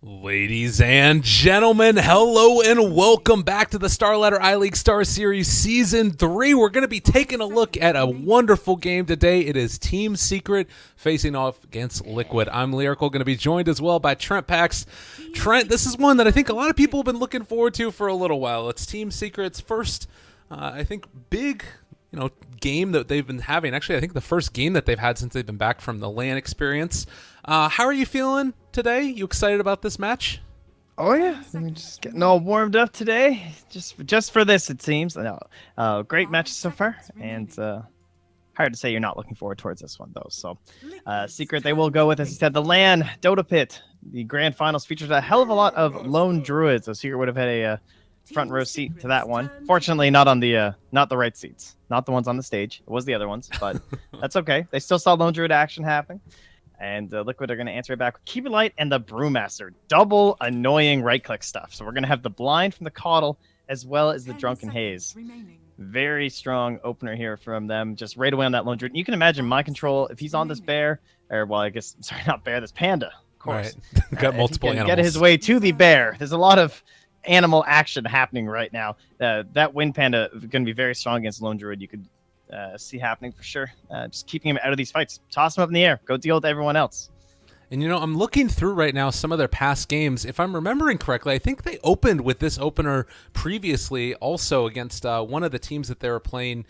Ladies and gentlemen, hello and welcome back to the Starladder iLeague Star Series Season 3. We're going to be taking a look at a wonderful game today. It is Team Secret facing off against Liquid. I'm Lyrical, going to be joined as well by Trent Pax. Trent, this is one that I think a lot of people have been looking forward to for a little while. It's Team Secret's first, I think, big game that they've been having. Actually, I think the first game that they've had since they've been back from the LAN experience. How are you feeling today? You excited about this match? Oh yeah, I'm just getting all warmed up today, just for this. It seems. No, great matches so far, and hard to say you're not looking forward towards this one though. So, Secret they will go with, as you said, the LAN Dota Pit. The grand finals features a hell of a lot of lone druids. So Secret would have had a front row seat to that one. Fortunately, not on the not the right seats, not the ones on the stage. It was the other ones, but that's okay. They still saw lone druid action happening. And Liquid are going to answer it back with Keep It Light and the Brewmaster. Double annoying right-click stuff. So we're going to have the Blind from the Caudle as well as the Drunken Haze. Very strong opener here from them. Just right away on that lone druid. You can imagine my control, if he's on this bear, or well, I guess, sorry, not bear, this panda, of course. Right. Got multiple animals. Get his way to the bear. There's a lot of animal action happening right now. That Wind Panda is going to be very strong against lone druid. You could see happening for sure. Just keeping him out of these fights. Toss him up in the air. Go deal with everyone else. And I'm looking through right now some of their past games. If I'm remembering correctly, I think they opened with this opener previously also against one of the teams that they were playing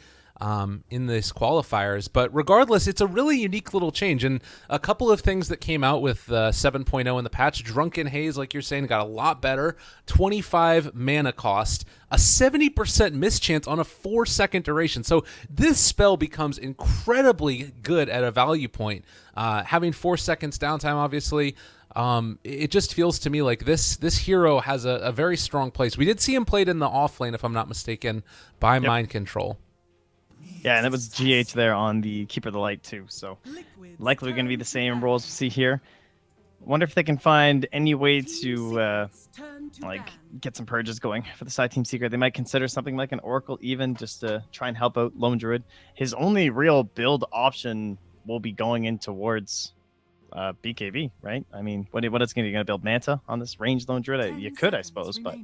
in this qualifiers. But regardless, it's a really unique little change. And a couple of things that came out with 7.0 in the patch. Drunken Haze, like you're saying, got a lot better. 25 mana cost. A 70% miss chance on a 4-second duration. So this spell becomes incredibly good at a value point. Having 4 seconds downtime, obviously, it just feels to me like this hero has a very strong place. We did see him played in the off lane, if I'm not mistaken, by Mind Control. Yeah, and it was GH there on the Keeper of the Light too. So likely going to be the same roles we see here. Wonder if they can find any way to get some purges going for the side Team Secret. They might consider something like an Oracle even, just to try and help out Lone Druid. His only real build option will be going in towards BKB, right? I mean, what is going to build Manta on this ranged Lone Druid? You could, I suppose, but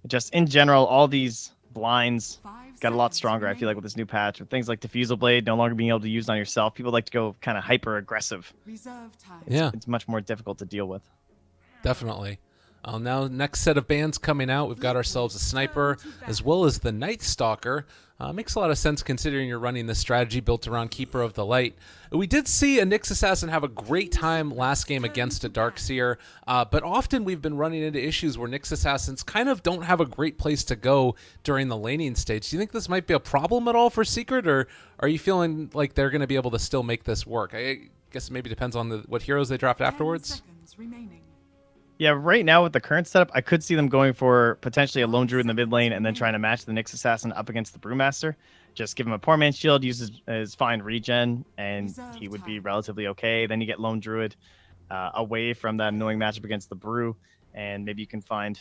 just in general, all these blinds got a lot stronger, I feel like, with this new patch. With things like Diffusal Blade no longer being able to use on yourself, people like to go kind of hyper aggressive. It's much more difficult to deal with. Definitely. Now, next set of bans coming out, we've got ourselves a Sniper as well as the Night Stalker. Makes a lot of sense considering you're running this strategy built around Keeper of the Light. We did see a Nyx Assassin have a great time last game against a Darkseer, but often we've been running into issues where Nyx Assassins kind of don't have a great place to go during the laning stage. Do you think this might be a problem at all for Secret, or are you feeling like they're going to be able to still make this work? I guess it maybe depends on what heroes they draft afterwards. Yeah, right now with the current setup, I could see them going for potentially a Lone Druid in the mid lane and then trying to match the Nyx Assassin up against the Brewmaster. Just give him a Poor Man's Shield, use his fine regen, and he would be relatively okay. Then you get Lone Druid away from that annoying matchup against the Brew, and maybe you can find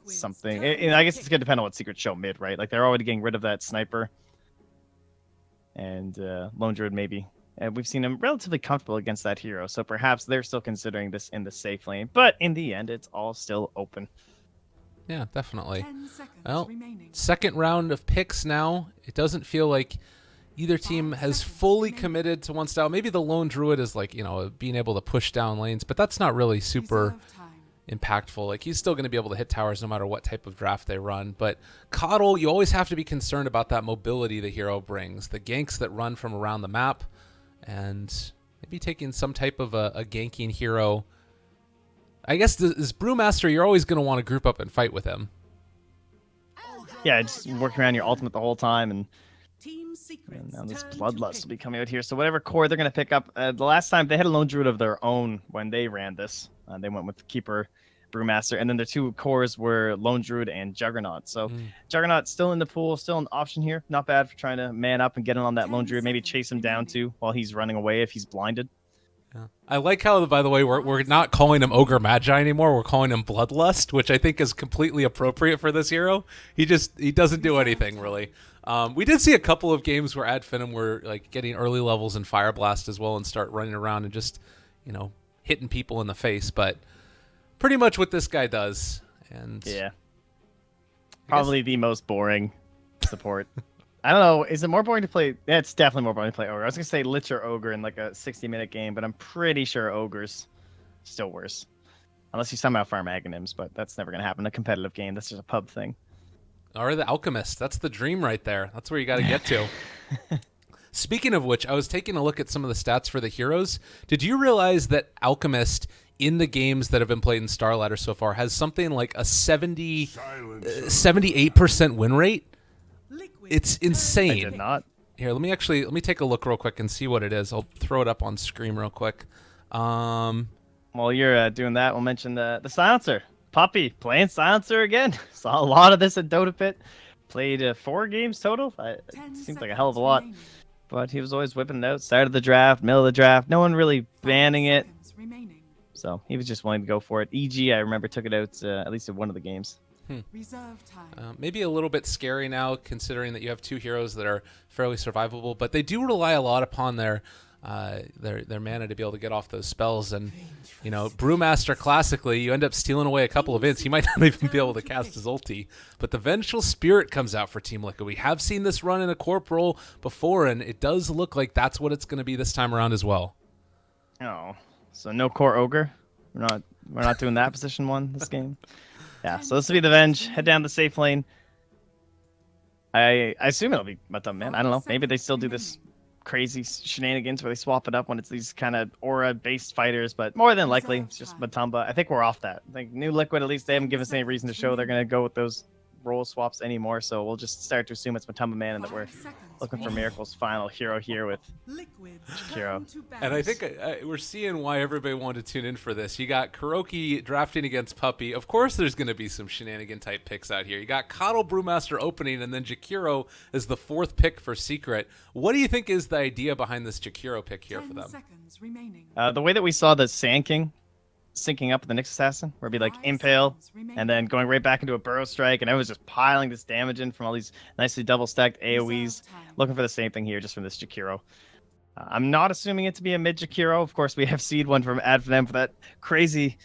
something. I guess it's going to depend on what Secret show mid, right? Like, they're already getting rid of that Sniper, and Lone Druid maybe. And we've seen him relatively comfortable against that hero, so perhaps they're still considering this in the safe lane. But in the end, it's all still open. Yeah, definitely. Well, second round of picks now. It doesn't feel like either team has fully committed to one style. Maybe the Lone Druid is like, being able to push down lanes, but that's not really super impactful. Like, he's still going to be able to hit towers no matter what type of draft they run. But Caudle, you always have to be concerned about that mobility the hero brings. The ganks that run from around the map. And maybe taking some type of a ganking hero. I guess this Brewmaster, you're always going to want to group up and fight with him. Yeah, just working around your ultimate the whole time. And now this Bloodlust will be coming out here. So whatever core they're going to pick up. The last time they had a Lone Druid of their own when they ran this. They went with Keeper, Brewmaster, and then their two cores were Lone Druid and Juggernaut. So Juggernaut still in the pool, still an option here. Not bad for trying to man up and get in on that Lone Druid. Maybe chase him down too while he's running away if he's blinded. Yeah. I like how, by the way, we're not calling him Ogre Magi anymore. We're calling him Bloodlust, which I think is completely appropriate for this hero. He doesn't do anything really. We did see a couple of games where Ad Finum were like getting early levels in Fire Blast as well and start running around and just hitting people in the face, but pretty much what this guy does. And Yeah. Probably the most boring support. I don't know. Is it more boring to play? Yeah, it's definitely more boring to play Ogre. I was going to say Lich or Ogre in like a 60-minute game, but I'm pretty sure Ogre's still worse. Unless you somehow farm Aghanims, but that's never going to happen in a competitive game. That's just a pub thing. Or the Alchemist. That's the dream right there. That's where you got to get to. Speaking of which, I was taking a look at some of the stats for the heroes. Did you realize that Alchemist in the games that have been played in Starladder so far has something like a 78% win rate? It's insane. I did not. Here, let me take a look real quick and see what it is. I'll throw it up on screen real quick. While you're doing that, we'll mention the Silencer. Puppy playing Silencer again. Saw a lot of this at Dota Pit. Played 4 games total. It seems like a hell of a lot. But he was always whipping it out. Start of the draft, middle of the draft. No one really banning it. So he was just willing to go for it. EG, I remember, took it out at least at one of the games. Maybe a little bit scary now, considering that you have 2 heroes that are fairly survivable. But they do rely a lot upon their mana to be able to get off those spells. And, you know, Brewmaster, classically, you end up stealing away a couple of ints. He might not even be able to cast his ulti. But the Vengeful Spirit comes out for Team Liquid. We have seen this run in a Corp role before, and it does look like that's what it's going to be this time around as well. Oh, so no core Ogre? We're not doing that position 1 this game? Yeah, so this will be the Venge. Head down the safe lane. I assume it'll be Matumba, man. I don't know. Maybe they still do this crazy shenanigans where they swap it up when it's these kind of aura-based fighters, but more than likely, it's just Matumba. I think we're off that. I think New Liquid, at least, they haven't given us any reason to show they're going to go with those role swaps anymore, so we'll just start to assume it's Matumba Man and that we're looking for Miracle's final hero here with Jakiro. And I think we're seeing why everybody wanted to tune in for this. You got Kuroki drafting against Puppy. Of course there's going to be some shenanigan-type picks out here. You got Coddle Brewmaster opening, and then Jakiro is the 4th pick for Secret. What do you think is the idea behind this Jakiro pick here for them? The way that we saw the Sand King syncing up with the Nyx Assassin, where it'd be like Impale, and then going right back into a Burrow Strike, and I was just piling this damage in from all these nicely double-stacked AoEs. Looking for the same thing here, just from this Jakiro. I'm not assuming it to be a mid Jakiro. Of course, we have Seed one from Ad for them for that crazy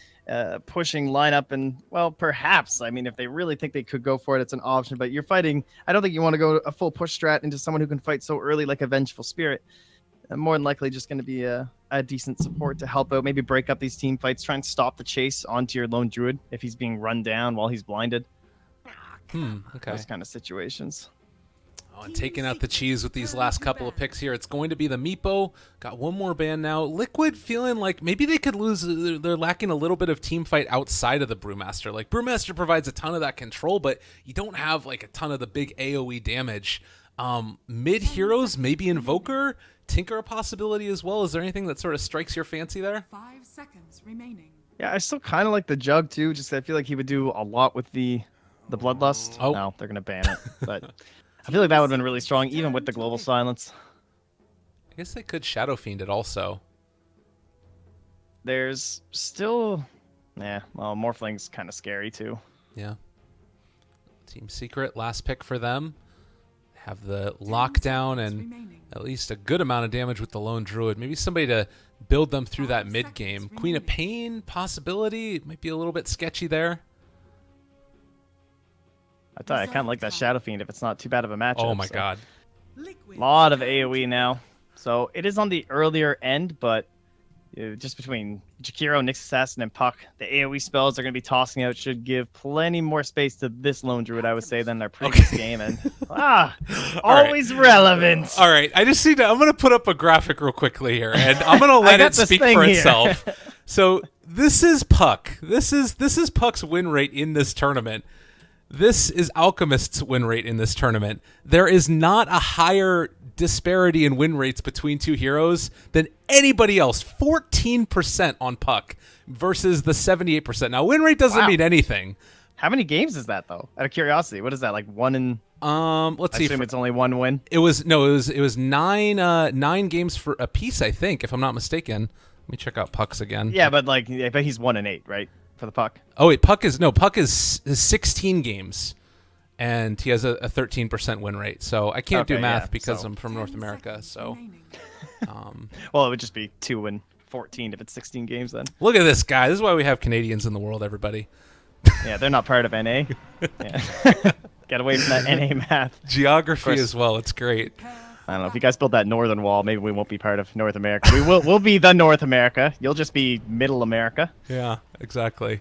pushing lineup, and, well, perhaps. I mean, if they really think they could go for it, it's an option, but you're fighting. I don't think you want to go a full push strat into someone who can fight so early like a Vengeful Spirit. More than likely just going to be a decent support to help out, maybe break up these team fights, try and stop the chase onto your lone druid if he's being run down while he's blinded. Okay. Those kind of situations. Oh, and taking out the cheese with these last couple of picks here. It's going to be the Meepo. Got one more ban now. Liquid feeling like maybe they could lose. They're lacking a little bit of team fight outside of the Brewmaster. Like, Brewmaster provides a ton of that control, but you don't have like a ton of the big AoE damage. Mid heroes, maybe Invoker, Tinker a possibility as well. Is there anything that sort of strikes your fancy there? 5 seconds remaining. Yeah, I still kind of like the Jug too. Just I feel like he would do a lot with the Bloodlust. Oh. No, they're gonna ban it, but I feel like that would have been really strong, even with the Global Silence. I guess they could Shadow Fiend it also. There's still, well, Morphling's kind of scary too. Yeah. Team Secret, last pick for them. Have the lockdown and at least a good amount of damage with the lone druid. Maybe somebody to build them through that mid game. Queen of Pain possibility. It might be a little bit sketchy there. I thought I kind of like that Shadow Fiend if it's not too bad of a matchup. Oh my god. A lot of AoE now. So it is on the earlier end, but just between Jakiro, Nyx Assassin, and Puck, the AoE spells they're going to be tossing out should give plenty more space to this lone druid, I would say, than their previous game. And always relevant. All right, I just need to. I'm going to put up a graphic real quickly here, and I'm going to let it speak for itself. So this is Puck. This is Puck's win rate in this tournament. This is Alchemist's win rate in this tournament. There is not a higher disparity in win rates between two heroes than anybody else. 14% on Puck versus the 78%. Now, win rate doesn't mean anything. How many games is that, though? Out of curiosity, what is that, like 1 in? Let's see. I assume it's only 1 win. It was nine games for a piece, I think, if I'm not mistaken. Let me check out Puck's again. Yeah, but he's 1 in 8, right? For the Puck. Oh wait, Puck is 16 games, and he has a 13% win rate. So I can't do math because I'm from North America. So, well, it would just be 2 in 14 if it's 16 games then. Look at this guy. This is why we have Canadians in the world, everybody. Yeah, they're not part of NA. Yeah. Get away from that NA math. Geography as well. It's great. I don't know. If you guys build that northern wall, maybe we won't be part of North America. We'll be the North America. You'll just be Middle America. Yeah, exactly.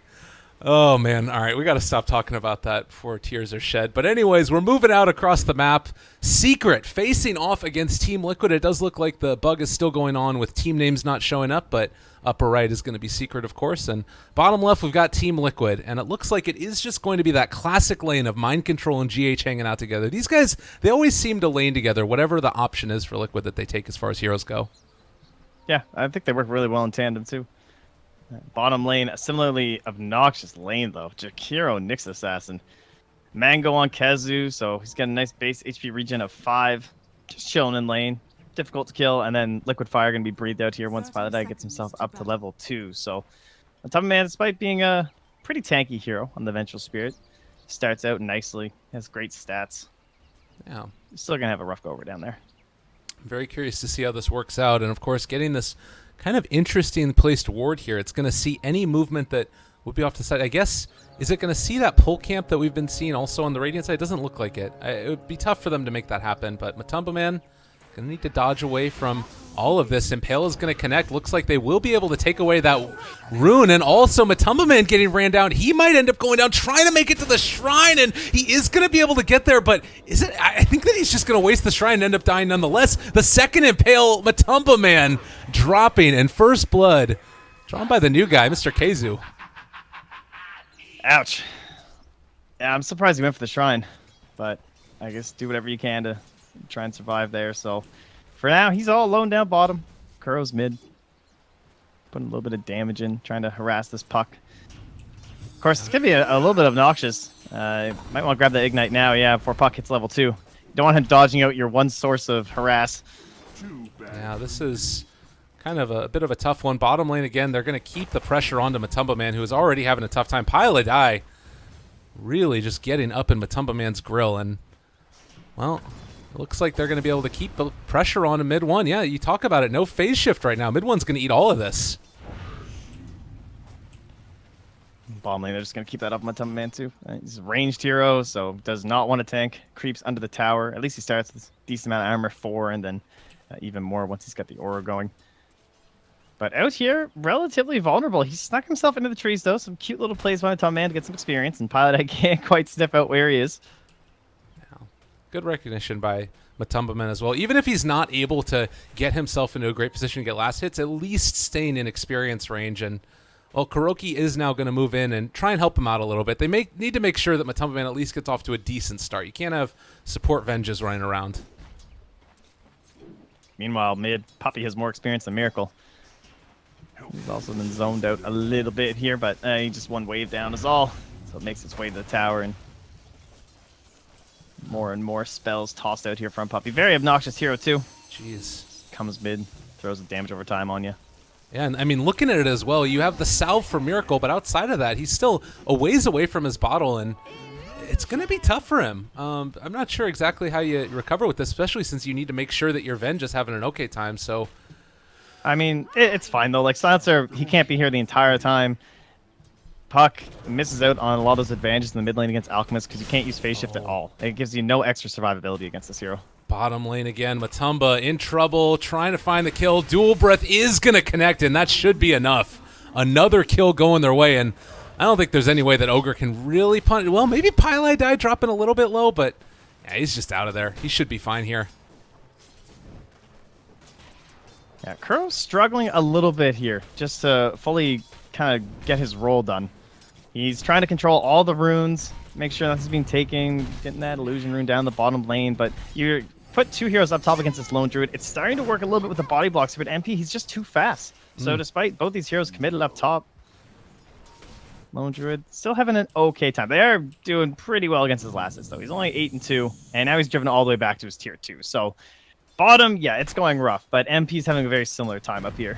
Oh, man. All right, we got to stop talking about that before tears are shed. But anyways, we're moving out across the map. Secret facing off against Team Liquid. It does look like the bug is still going on with team names not showing up, but upper right is going to be Secret, of course. And bottom left, we've got Team Liquid. And it looks like it is just going to be that classic lane of Mind Control and GH hanging out together. These guys, they always seem to lane together, whatever the option is for Liquid that they take as far as heroes go. Yeah, I think they work really well in tandem, too. Bottom lane, a similarly obnoxious lane, though. Jakiro, Nyx Assassin. Mango on Kezu, so he's got a nice base HP regen of 5. Just chilling in lane. Difficult to kill, and then Liquid Fire going to be breathed out here once Pilot Eye gets himself up to level 2. So, on top of man, despite being a pretty tanky hero on the Vengeful Spirit, starts out nicely, has great stats. Yeah. Still going to have a rough go over down there. I'm very curious to see how this works out, and of course, getting this kind of interesting placed ward here. It's going to see any movement that would be off the side. I guess, is it going to see that pull camp that we've been seeing also on the Radiant side? It doesn't look like it. It would be tough for them to make that happen, but Matumba Man going to need to dodge away from all of this. Impale is going to connect. Looks like they will be able to take away that rune, and also Matumba Man getting ran down. He might end up going down, trying to make it to the shrine, and he is going to be able to get there, but is it? I think that he's just going to waste the shrine and end up dying nonetheless. The second Impale, Matumba Man dropping, and first blood drawn by the new guy, Mr. Kezu. Ouch. Yeah, I'm surprised he went for the shrine, but I guess do whatever you can to try and survive there. So for now, he's all alone down bottom. Kuro's mid. Putting a little bit of damage in, trying to harass this puck. Of course, it's going to be a little bit obnoxious. Might want to grab the Ignite now, yeah, before puck hits level 2. You don't want him dodging out your one source of harass. Yeah, this is kind of a bit of a tough one. Bottom lane, again, they're going to keep the pressure onto Matumba Man, who is already having a tough time. Pilot Eye really just getting up in Matumba Man's grill, and, well, it looks like they're going to be able to keep the pressure on in mid one. Yeah, you talk about it. No phase shift right now. Mid one's going to eat all of this. Bottom lane, they're just going to keep that up on Matumba Man too. He's a ranged hero, so does not want to tank. Creeps under the tower. At least he starts with a decent amount of armor, 4, and then even more once he's got the aura going. But out here, relatively vulnerable. He snuck himself into the trees, though. Some cute little plays by Matumba Man to get some experience, and Pilot I can't quite sniff out where he is. Good recognition by Matumba Man as well. Even if he's not able to get himself into a great position to get last hits, at least staying in experience range. And, well, Kuroki is now going to move in and try and help him out a little bit. They need to make sure that Matumba Man at least gets off to a decent start. You can't have support Venges running around. Meanwhile, mid, Puppy has more experience than Miracle. He's also been zoned out a little bit here, but he just one wave down is all. So it makes its way to the tower, and more spells tossed out here from Puppy. Very obnoxious hero, too. Jeez. Comes mid, throws the damage over time on you. Yeah, and I mean, looking at it as well, you have the salve for Miracle, but outside of that, he's still a ways away from his bottle, and it's going to be tough for him. I'm not sure exactly how you recover with this, especially since you need to make sure that your Ven just having an okay time, so... I mean, it's fine, though. Like, Silencer, he can't be here the entire time. Puck misses out on a lot of those advantages in the mid lane against Alchemist because you can't use phase shift at all. It gives you no extra survivability against this hero. Bottom lane again. Matumba in trouble, trying to find the kill. Dual Breath is going to connect, and that should be enough. Another kill going their way, and I don't think there's any way that Ogre can really punish. Well, maybe Pili Die dropping a little bit low, but yeah, he's just out of there. He should be fine here. Yeah, Kuro's struggling a little bit here just to fully kind of get his role done. He's trying to control all the runes, make sure nothing's being taken, getting that illusion rune down the bottom lane, but you put 2 heroes up top against this lone druid. It's starting to work a little bit with the body blocks, but MP, he's just too fast. So despite both these heroes committed up top, lone druid still having an okay time. They are doing pretty well against his last hits, though. He's only 8-2, and now he's driven all the way back to his tier 2. So bottom, yeah, it's going rough, but MP's having a very similar time up here.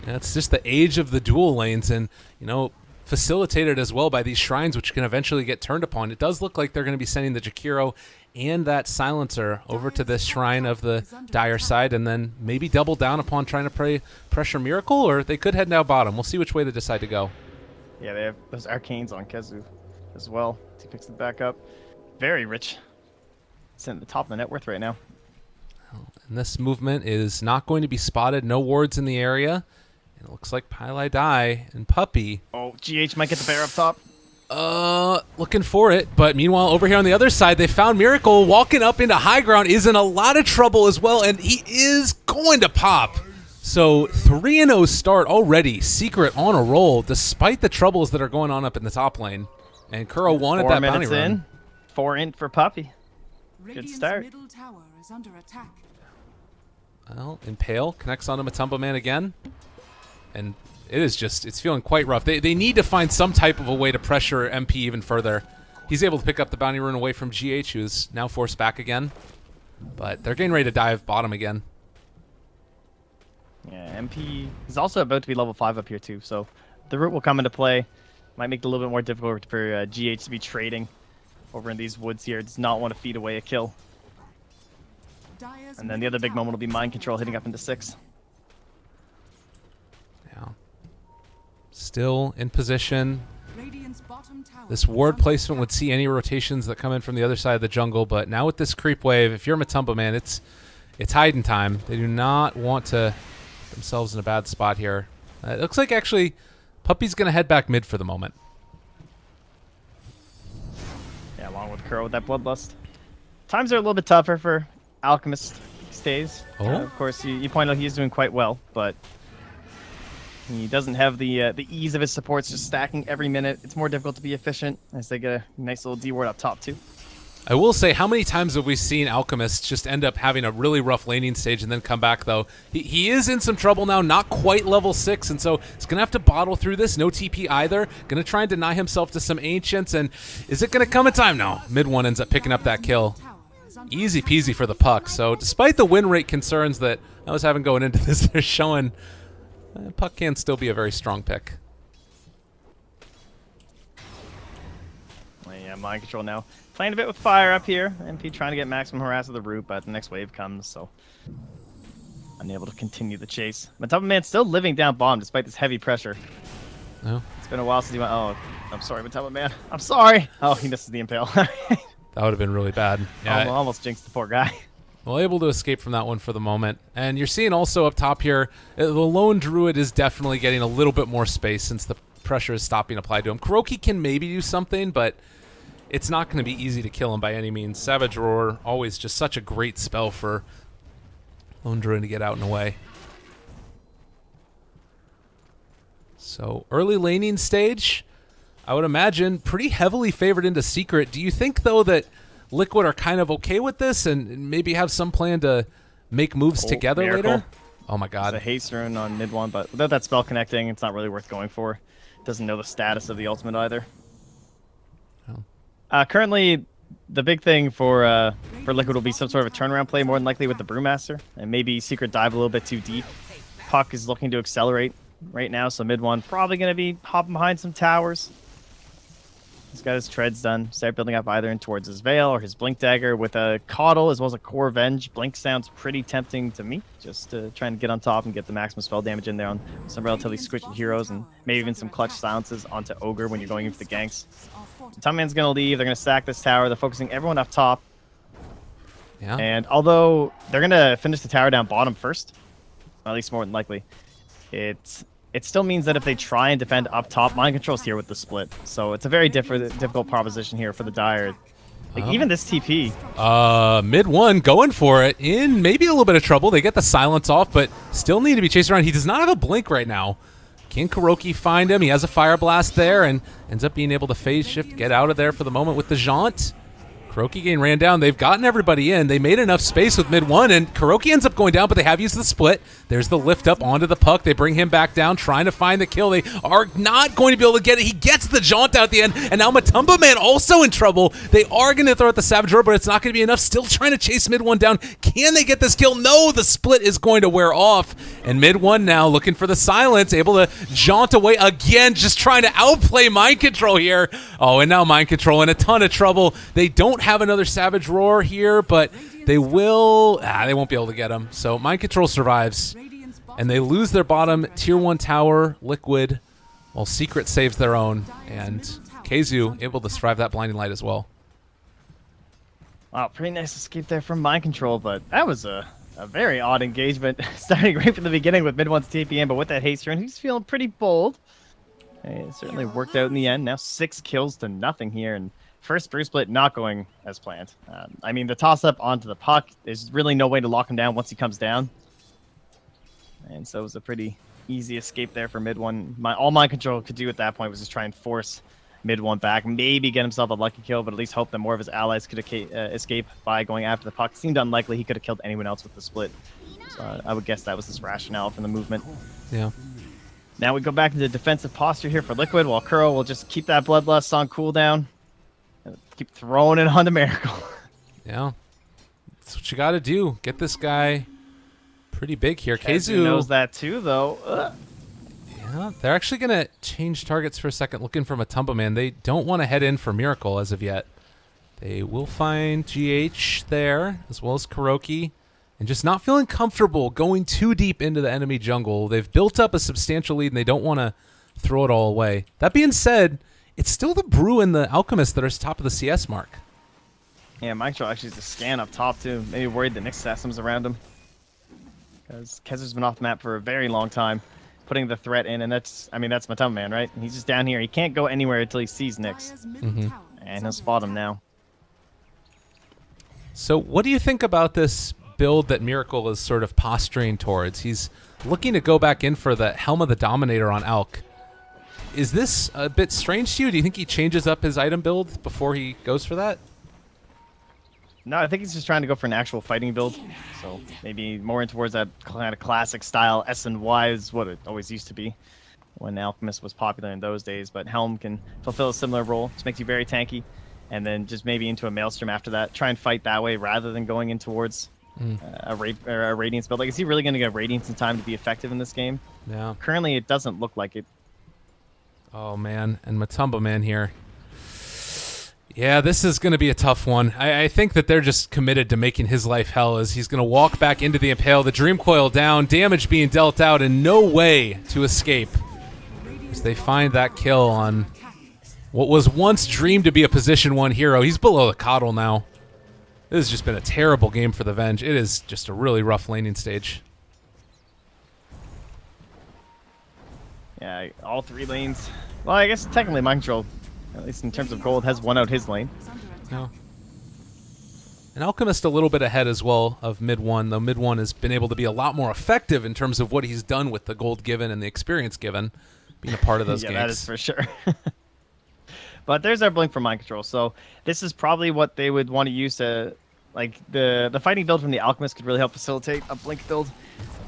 Yeah, it's just the age of the dual lanes, and, you know, facilitated as well by these shrines, which can eventually get turned upon. It does look like they're going to be sending the Jakiro and that silencer over to this shrine of the Dire side, and then maybe double down upon trying to pressure Miracle, or they could head now bottom. We'll see which way they decide to go. Yeah, they have those arcanes on Kezu as well. He picks them back up. Very rich. It's in the top of the net worth right now. And this movement is not going to be spotted. No wards in the area. And it looks like Pili Die and Puppy. Oh, GH might get the bear up top. Looking for it, but meanwhile, over here on the other side, they found Miracle walking up into high ground, is in a lot of trouble as well, and he is going to pop. So 3-0 start already. Secret on a roll, despite the troubles that are going on up in the top lane. And Kuro wanted that bounty run. 4 in for Puppy. Good start. Middle tower is under attack. Well, Impale connects onto Matumbo Man again, and it's feeling quite rough. They need to find some type of a way to pressure MP even further. He's able to pick up the bounty rune away from GH, who's now forced back again. But they're getting ready to dive bottom again. Yeah, MP is also about to be level 5 up here too, so the root will come into play. Might make it a little bit more difficult for GH to be trading over in these woods here. Does not want to feed away a kill. And then the other big moment will be Mind Control hitting up into 6. Yeah. Still in position. This ward placement would see any rotations that come in from the other side of the jungle, but now with this creep wave, if you're Matumbo Man, it's hiding time. They do not want to put themselves in a bad spot here. It looks like actually Puppy's going to head back mid for the moment. Yeah, along with Kuro with that Bloodlust. Times are a little bit tougher for Alchemist stays. Oh? Of course, you point out he's doing quite well, but he doesn't have the ease of his supports just stacking every minute. It's more difficult to be efficient as they get a nice little D ward up top too. I will say, how many times have we seen Alchemists just end up having a really rough laning stage and then come back, though? He is in some trouble now, not quite level 6, and so he's going to have to bottle through this. No TP either. Going to try and deny himself to some Ancients, and is it going to come in time? No. Mid one ends up picking up that kill. Easy peasy for the Puck. So despite the win rate concerns that I was having going into this, they're showing Puck can still be a very strong pick. Well, yeah, Mind Control now. Playing a bit with fire up here. MP trying to get maximum harass of the root, but the next wave comes, so unable to continue the chase. Matumbo Man still living down bottom despite this heavy pressure. No. It's been a while since he went. Oh, I'm sorry, Matumbo Man. I'm sorry. Oh, he misses the impale. That would have been really bad. Yeah, almost jinxed the poor guy. Well, able to escape from that one for the moment. And you're seeing also up top here, the lone druid is definitely getting a little bit more space since the pressure is stopping applied to him. Kuroki can maybe do something, but it's not going to be easy to kill him by any means. Savage Roar, always just such a great spell for lone druid to get out and away. So early laning stage, I would imagine pretty heavily favored into Secret. Do you think, though, that Liquid are kind of okay with this and maybe have some plan to make moves together Miracle. later? Oh my god. There's a haste rune on mid one, but without that spell connecting, it's not really worth going for. Doesn't know the status of the ultimate either. Oh. Currently, the big thing for Liquid will be some sort of a turnaround play, more than likely with the Brewmaster, and maybe Secret dive a little bit too deep. Puck is looking to accelerate right now, so mid one probably going to be hopping behind some towers. He's got his treads done. Start building up either in towards his Veil or his Blink Dagger with a Coddle as well as a Core Venge. Blink sounds pretty tempting to me. Just trying to get on top and get the maximum spell damage in there on some relatively squishy heroes and maybe even some clutch silences onto Ogre when you're going in for the ganks. Matumbo Man's going to leave. They're going to stack this tower. They're focusing everyone up top. Yeah. And although they're going to finish the tower down bottom first, or at least more than likely, it still means that if they try and defend up top, Mind Control's here with the split. So it's a very difficult proposition here for the Dire. Like, even this TP. Mid one going for it. In maybe a little bit of trouble. They get the silence off, but still need to be chased around. He does not have a blink right now. Can Kuroki find him? He has a Fire Blast there and ends up being able to phase shift, get out of there for the moment with the Jaunt. Kuroki getting ran down. They've gotten everybody in. They made enough space with mid one, and Kuroki ends up going down, but they have used the split. There's the lift up onto the Puck. They bring him back down, trying to find the kill. They are not going to be able to get it. He gets the Jaunt out at the end, and now Matumbo Man also in trouble. They are going to throw out the Savage Roar, but it's not going to be enough. Still trying to chase mid one down. Can they get this kill? No, the split is going to wear off, and mid one now looking for the silence, able to jaunt away again, just trying to outplay Mind Control here. Oh, and now Mind Control in a ton of trouble. They don't have another Savage Roar here, but they will. They won't be able to get him. So Mind Control survives, and they lose their bottom tier 1 tower, Liquid, while Secret saves their own, and Keizu able to survive that Blinding Light as well. Wow, pretty nice escape there from Mind Control, but that was a very odd engagement, starting right from the beginning with mid-one's TPM, but with that haste turn, he's feeling pretty bold. It certainly worked out in the end. Now 6 kills to nothing here, and first Bruce Split not going as planned. I mean, the toss-up onto the puck, there's really no way to lock him down once he comes down. And so it was a pretty easy escape there for mid-one. All Mind Control could do at that point was just try and force mid-one back, maybe get himself a lucky kill, but at least hope that more of his allies could escape by going after the puck. It seemed unlikely he could have killed anyone else with the split. So I would guess that was his rationale for the movement. Yeah. Now we go back into defensive posture here for Liquid, while Kuro will just keep that Bloodlust on cooldown. And keep throwing it onto Miracle. Yeah. That's what you got to do. Get this guy pretty big here. Keizu knows that too, though. Yeah, they're actually going to change targets for a second, looking for Matumba Man. They don't want to head in for Miracle as of yet. They will find GH there, as well as Kuroki. And just not feeling comfortable going too deep into the enemy jungle. They've built up a substantial lead, and they don't want to throw it all away. That being said, it's still the Brew and the Alchemist that are top of the CS mark. Yeah, Mike Troll actually has a scan up top, too. Maybe worried that Nyx Assassin's around him. Because Kezer's been off the map for a very long time, putting the threat in, and that's Matumba Man, right? And he's just down here. He can't go anywhere until he sees Nyx. And he'll spot him now. So what do you think about this build that Miracle is sort of posturing towards? He's looking to go back in for the Helm of the Dominator on Alk. Is this a bit strange to you? Do you think he changes up his item build before he goes for that? No, I think he's just trying to go for an actual fighting build. So maybe more in towards that kind of classic style. S&Y is what it always used to be when Alchemist was popular in those days. But Helm can fulfill a similar role. Just makes you very tanky. And then just maybe into a Maelstrom after that. Try and fight that way rather than going in towards a Radiance build. Like, is he really going to get Radiance in time to be effective in this game? Yeah. Currently, it doesn't look like it. Oh, man. And Matumba Man here. Yeah, this is going to be a tough one. I think that they're just committed to making his life hell as he's going to walk back into the Impale, the Dream Coil down, damage being dealt out, and no way to escape. As they find that kill on what was once dreamed to be a position 1 hero. He's below the Coddle now. This has just been a terrible game for the Venge. It is just a really rough laning stage. Yeah, all 3 lanes. Well, I guess technically Mind Control, at least in terms of gold, has won out his lane. No. And Alchemist a little bit ahead as well of mid-1, though mid-1 has been able to be a lot more effective in terms of what he's done with the gold given and the experience given, being a part of those yeah, games. That is for sure. But there's our blink for Mind Control. So this is probably what they would want to use to, like, the fighting build from the Alchemist could really help facilitate a blink build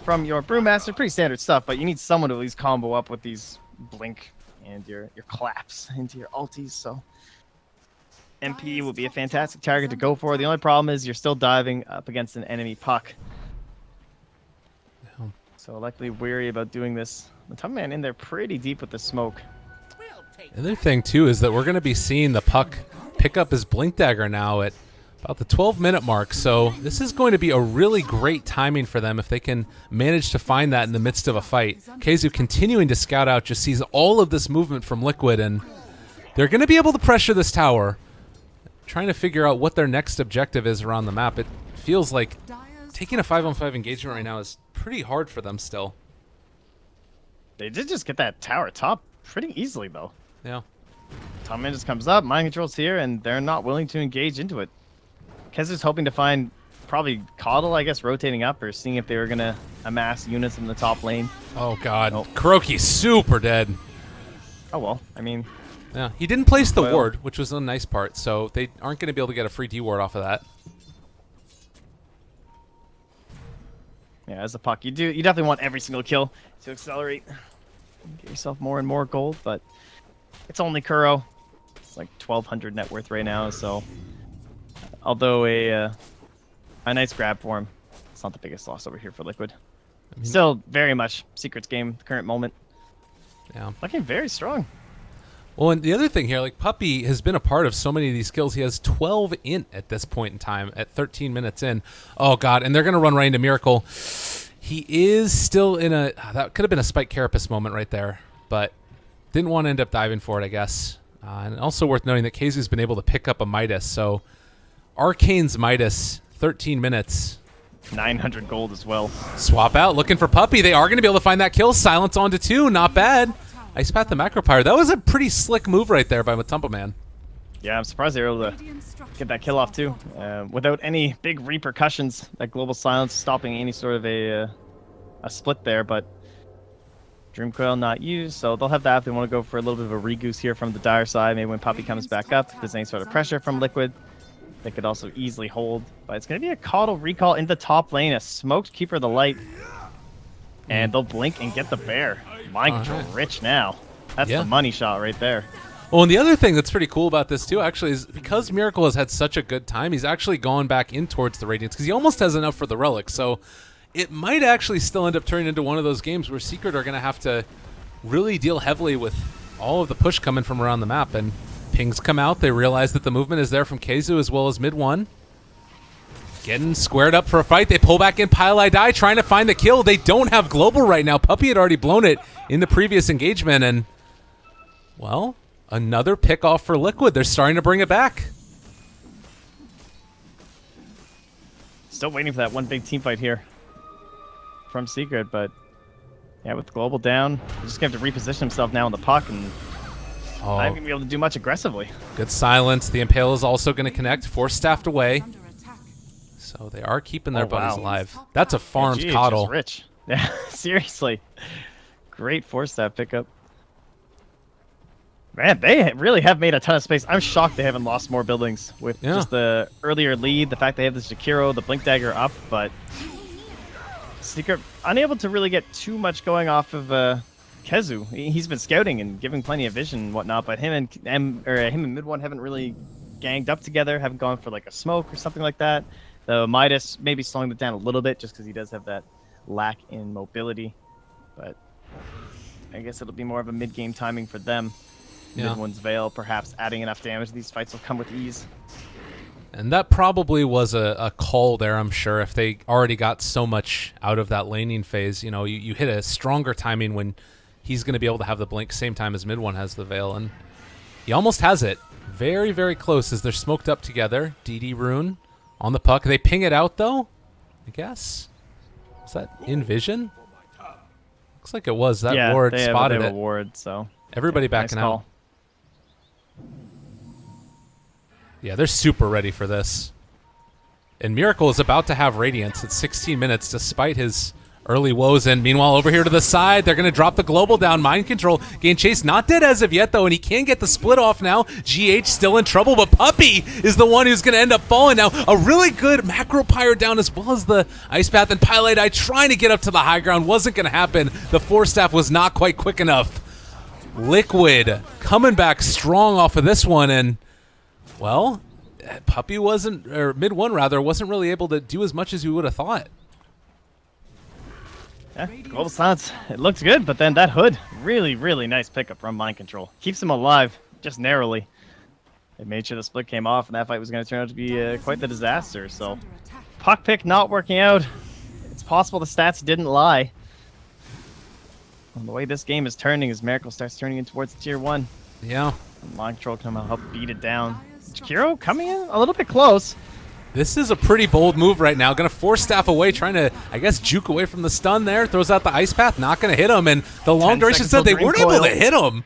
from your Brewmaster. Pretty standard stuff, but you need someone to at least combo up with these blink and your claps into your ultis. So MP will be a fantastic target to go for. The only problem is you're still diving up against an enemy puck. Yeah. So likely weary about doing this. Matumba Man in there pretty deep with the smoke. The other thing, too, is that we're going to be seeing the puck pick up his Blink Dagger now at about the 12-minute mark. So this is going to be a really great timing for them if they can manage to find that in the midst of a fight. Keizu continuing to scout out, just sees all of this movement from Liquid, and they're going to be able to pressure this tower, trying to figure out what their next objective is around the map. It feels like taking a 5-on-5 engagement right now is pretty hard for them still. They did just get that tower top pretty easily, though. Yeah. Matumba Man just comes up, Mind Control's here, and they're not willing to engage into it. Kezer's hoping to find probably Coddle, I guess, rotating up or seeing if they were going to amass units in the top lane. Oh, God. Oh. Kuroki's super dead. Oh, well. I mean... Yeah, he didn't place the ward, which was a nice part, so they aren't going to be able to get a free D-ward off of that. Yeah, as a puck, you definitely want every single kill to accelerate. Get yourself more and more gold, but it's only Kuro. It's like 1,200 net worth right now, so... Although a nice grab for him, it's not the biggest loss over here for Liquid. I mean, still very much Secret's game, current moment. Yeah. Looking very strong. Well, and the other thing here, like Puppy has been a part of so many of these kills. He has 12 int at this point in time, at 13 minutes in. Oh, God, and they're going to run right into Miracle. He is still in a... that could have been a Spike Carapace moment right there, but didn't want to end up diving for it, I guess. And also worth noting that Keizu's been able to pick up a Midas, so Arcane's Midas, 13 minutes. 900 gold as well. Swap out, looking for Puppy. They are going to be able to find that kill. Silence onto 2, not bad. Ice Path the Macropyre. That was a pretty slick move right there by Matumpa Man. Yeah, I'm surprised they were able to get that kill off too, without any big repercussions. That global silence stopping any sort of a split there, but Dream Coil not used, so they'll have that if they want to go for a little bit of a regoose here from the Dire side. Maybe when Puppy comes back up, if there's any sort of pressure from Liquid, they could also easily hold. But it's going to be a Caudal recall in the top lane, a smoked Keeper of the Light, and they'll blink and get the bear. Mind control rich now. That's the money shot right there. Well, and the other thing that's pretty cool about this too, actually, is because Miracle has had such a good time, he's actually gone back in towards the Radiance because he almost has enough for the Relic. So it might actually still end up turning into one of those games where Secret are going to have to really deal heavily with all of the push coming from around the map. And pings come out. They realize that the movement is there from Keizu as well as mid one. Getting squared up for a fight. They pull back in. Pile I Die trying to find the kill. They don't have global right now. Puppy had already blown it in the previous engagement. And, well, another pick off for Liquid. They're starting to bring it back. Still waiting for that one big team fight here from Secret, but yeah, with the global down, he's just going to have to reposition himself now on the puck and not going to be able to do much aggressively. Good silence. The Impale is also going to connect. Force staffed away. So they are keeping their buddies alive. That's a farmed Coddle. Rich. Yeah, seriously. Great force staff pickup. Man, they really have made a ton of space. I'm shocked they haven't lost more buildings with just the earlier lead, the fact they have the Jakiro, the Blink Dagger up, but Secret unable to really get too much going off of Keizu. He's been scouting and giving plenty of vision and whatnot, but him and mid one haven't really ganged up together, haven't gone for like a smoke or something like that. Though Midas maybe slowing it down a little bit just because he does have that lack in mobility, but I guess it'll be more of a mid-game timing for them. Mid one's Veil, perhaps adding enough damage. These fights will come with ease. And that probably was a call there, I'm sure, if they already got so much out of that laning phase. You know, you hit a stronger timing when he's going to be able to have the blink same time as mid one has the Veil, and he almost has it. Very, very close as they're smoked up together. DD Rune on the puck. They ping it out, though, I guess. Is that in vision? Looks like it was. That ward spotted it. Ward, so everybody backing out. Yeah, they're super ready for this. And Miracle is about to have Radiance at 16 minutes despite his early woes. And meanwhile, over here to the side, they're going to drop the global down. Mind control. Gain Chase not dead as of yet, though, and he can get the split off now. GH still in trouble, but Puppy is the one who's going to end up falling now. A really good Macropyre down as well as the Ice Path, and Pilate Eye trying to get up to the high ground. Wasn't going to happen. The Force Staff was not quite quick enough. Liquid coming back strong off of this one, and well, Puppy wasn't, or mid one rather, wasn't really able to do as much as you would have thought. Yeah, global silence, it looks good, but then that hood, really, really nice pickup from Mind Control. Keeps him alive, just narrowly. They made sure the split came off, and that fight was going to turn out to be quite the disaster. So, puck pick not working out. It's possible the stats didn't lie. And the way this game is turning as Miracle starts turning in towards tier 1. Yeah. Mind Control can help beat it down. Jakiro coming in a little bit close. This is a pretty bold move right now. Going to Force Staff away, trying to, I guess, juke away from the stun there. Throws out the Ice Path, not going to hit him. And the long duration said they weren't able to hit him.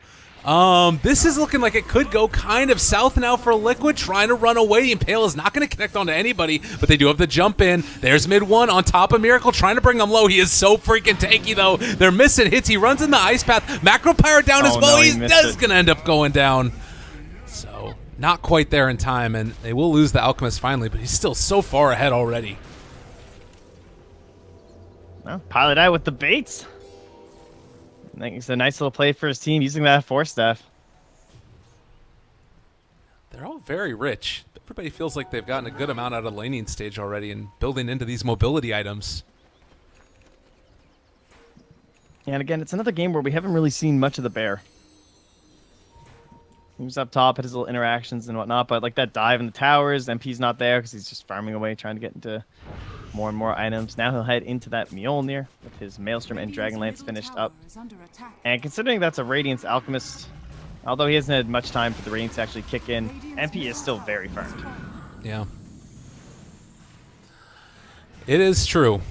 This is looking like it could go kind of south now for Liquid, trying to run away. The Impale is not going to connect onto anybody, but they do have the jump in. There's mid one on top of Miracle, trying to bring him low. He is so freaking tanky, though. They're missing hits. He runs in the Ice Path. Macropyre down as well. He's going to end up going down. So, not quite there in time, and they will lose the Alchemist finally, but he's still so far ahead already. Well, Pilot Eye with the baits. I think it's a nice little play for his team using that Force Staff. They're all very rich. Everybody feels like they've gotten a good amount out of laning stage already and building into these mobility items. And again, it's another game where we haven't really seen much of the bear. He was up top, had his little interactions and whatnot, but like that dive in the towers, MP's not there because he's just farming away, trying to get into more and more items. Now he'll head into that Mjolnir with his Maelstrom and Dragonlance finished up. And considering that's a Radiance Alchemist, although he hasn't had much time for the Radiance to actually kick in, MP is still very farmed. Yeah. It is true.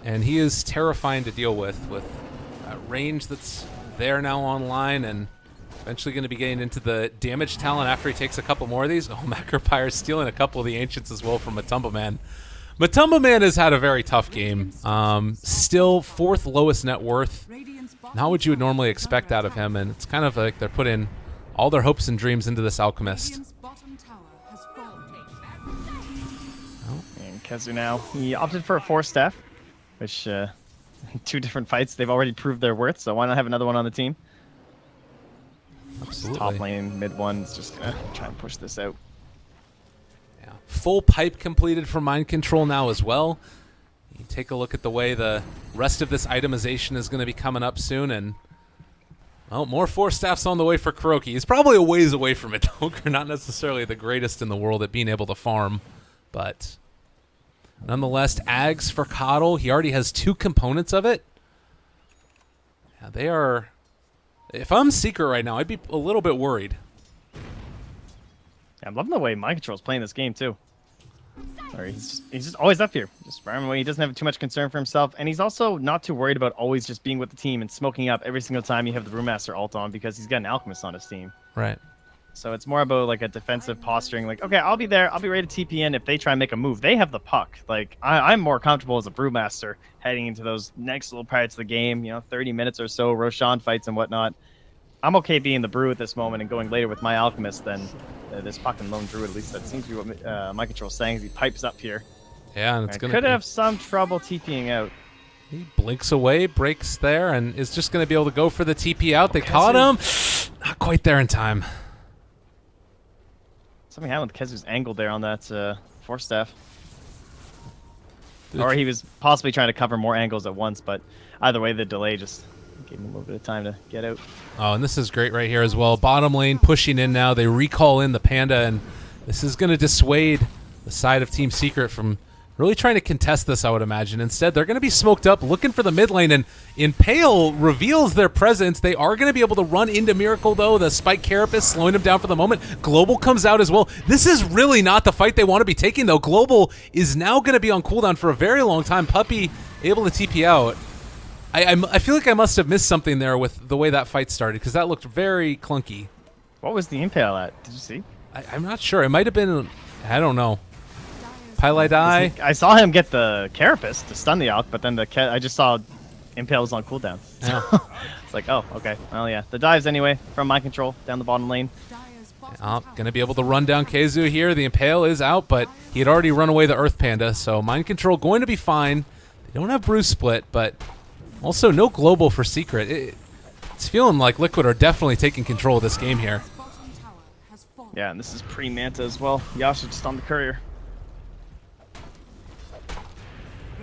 And he is terrifying to deal with a range that's there now online, and eventually going to be getting into the damage talent after he takes a couple more of these. Oh, Macropyre stealing a couple of the Ancients as well from Matumba Man. Matumba Man has had a very tough game. Still 4th lowest net worth. Not what you would normally expect out of him, and it's kind of like they're putting all their hopes and dreams into this Alchemist. And Kezu now, he opted for a 4-staff, which 2 different fights, they've already proved their worth, so why not have another one on the team? Absolutely. Top lane, mid one is just gonna try and push this out. Yeah. Full pipe completed for Mind Control now as well. You take a look at the way the rest of this itemization is going to be coming up soon, and well, more 4-staffs on the way for Kuroki. He's probably a ways away from it, though. Not necessarily the greatest in the world at being able to farm, but nonetheless, Ags for Coddle. He already has 2 components of it. Yeah, they are... If I'm Secret right now, I'd be a little bit worried. Yeah, I'm loving the way Mind Control's playing this game, too. Or he's just always up here, just farming away. He doesn't have too much concern for himself, and he's also not too worried about always just being with the team and smoking up every single time you have the Brewmaster ult on, because he's got an Alchemist on his team. Right. So it's more about like a defensive posturing, like, okay, I'll be there, I'll be ready to TP in if they try and make a move. They have the puck. Like, I'm more comfortable as a Brewmaster heading into those next little parts of the game, 30 minutes or so, Roshan fights and whatnot. I'm okay being the Brew at this moment and going later with my Alchemist than this fucking lone Druid. At least that seems to be what Mind Control's saying as he pipes up here. Yeah, and it's going to could have some trouble TPing out. He blinks away, breaks there, and is just going to be able to go for the TP out. They caught him. Not quite there in time. Something happened with Kezu's angle there on that 4-staff. Or he was possibly trying to cover more angles at once, but either way, the delay just gave him a little bit of time to get out. Oh, and this is great right here as well. Bottom lane pushing in now. They recall in the Panda, and this is going to dissuade the side of Team Secret from really trying to contest this, I would imagine. Instead, they're going to be smoked up, looking for the mid lane, and Impale reveals their presence. They are going to be able to run into Miracle, though. The Spike Carapace slowing him down for the moment. Global comes out as well. This is really not the fight they want to be taking, though. Global is now going to be on cooldown for a very long time. Puppey able to TP out. I feel like I must have missed something there with the way that fight started, because that looked very clunky. What was the Impale at? Did you see? I'm not sure. It might have been... I don't know. Pylai die. I saw him get the Carapace to stun the Alk, but then I just saw Impale was on cooldown. Yeah. It's like, oh, okay. Well, yeah. The dives anyway from Mind Control down the bottom lane. Going to be able to run down Kezu here. The Impale is out, but he had already run away the Earth Panda, so Mind Control going to be fine. They don't have Bruce Split, but also no Global for Secret. It's feeling like Liquid are definitely taking control of this game here. Yeah, and this is pre-Manta as well. Yasha just on the courier.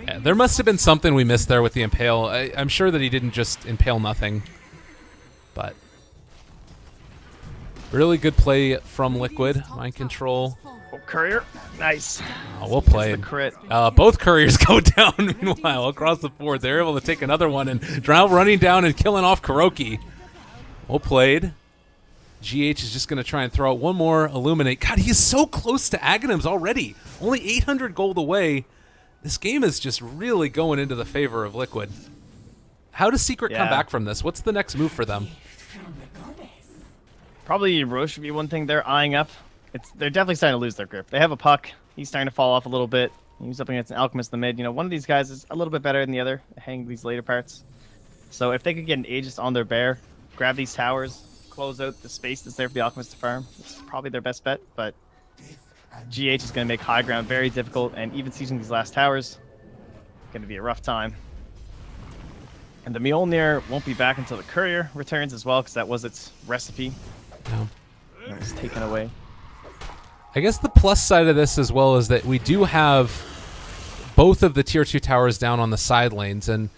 Yeah, there must have been something we missed there with the Impale. I'm sure that he didn't just impale nothing, but really good play from Liquid. Mind Control. Oh, courier. Nice. Oh, well played. The crit. Both couriers go down, meanwhile, across the board. They're able to take another one, and Drow running down and killing off Kuroki. Well played. GH is just going to try and throw out one more Illuminate. God, he's so close to Aghanims already. Only 800 gold away. This game is just really going into the favor of Liquid. How does Secret come back from this? What's the next move for them? Probably Roche would be one thing they're eyeing up. They're definitely starting to lose their grip. They have a puck. He's starting to fall off a little bit. He's up against an Alchemist in the mid. One of these guys is a little bit better than the other, hanging these later parts. So if they could get an Aegis on their bear, grab these towers, close out the space that's there for the Alchemist to farm, it's probably their best bet, but GH is going to make high ground very difficult, and even seizing these last towers, going to be a rough time. And the Mjolnir won't be back until the Courier returns as well, because that was its recipe. No. It was taken away. I guess the plus side of this as well is that we do have both of the tier 2 towers down on the side lanes, and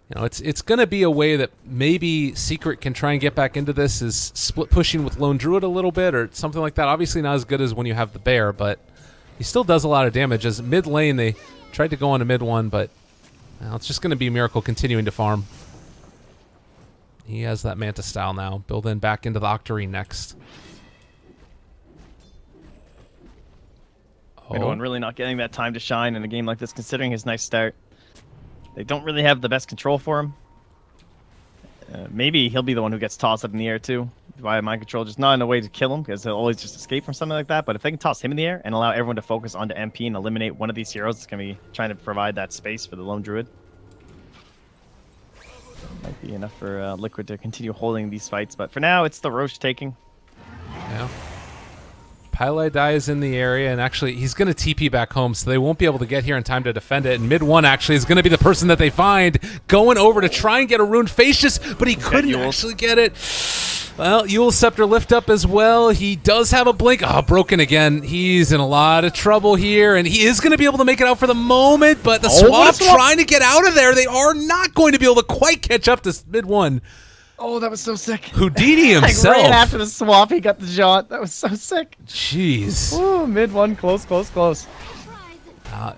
You know, it's going to be a way that maybe Secret can try and get back into this, is split pushing with Lone Druid a little bit or something like that. Obviously not as good as when you have the Bear, but he still does a lot of damage. As mid lane, they tried to go on to mid one, but well, it's just going to be Miracle continuing to farm. He has that Manta style now. Build in back into the Octarine next. Mid one really not getting that time to shine in a game like this, considering his nice start. They don't really have the best control for him. Maybe he'll be the one who gets tossed up in the air too via mind control, just not in a way to kill him because he'll always just escape from something like that. But if they can toss him in the air and allow everyone to focus onto MP and eliminate one of these heroes, it's going to be trying to provide that space for the Lone Druid. Might be enough for Liquid to continue holding these fights, but for now it's the Roche taking. Yeah. Pylai Dai is in the area, and actually he's going to TP back home, so they won't be able to get here in time to defend it. And mid one actually is going to be the person that they find going over to try and get a Rune Facius, but he couldn't actually get it. Well, Eul Scepter lift up as well. He does have a blink. Oh, broken again. He's in a lot of trouble here, and he is going to be able to make it out for the moment, but the swap trying to get out of there. They are not going to be able to quite catch up to mid one. Oh, that was so sick. Houdini himself. Like right after the swap, he got the jaunt. That was so sick. Jeez. Ooh, mid one, close.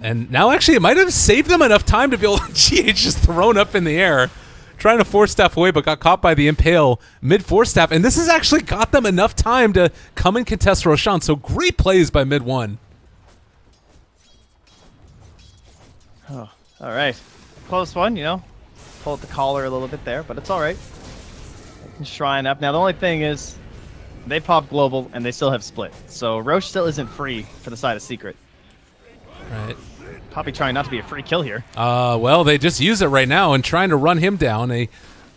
And now actually it might have saved them enough time to be able to GH just thrown up in the air. Trying to force staff away, but got caught by the Impale mid force staff. And this has actually got them enough time to come and contest Roshan. So great plays by mid one. Oh, all right. Close one, you know. Pull at the collar a little bit there, but it's all right. Shrine up. Now the only thing is they pop global and they still have split. So Roche still isn't free for the side of Secret. Right. Poppy trying not to be a free kill here. Well, they just use it right now and trying to run him down. They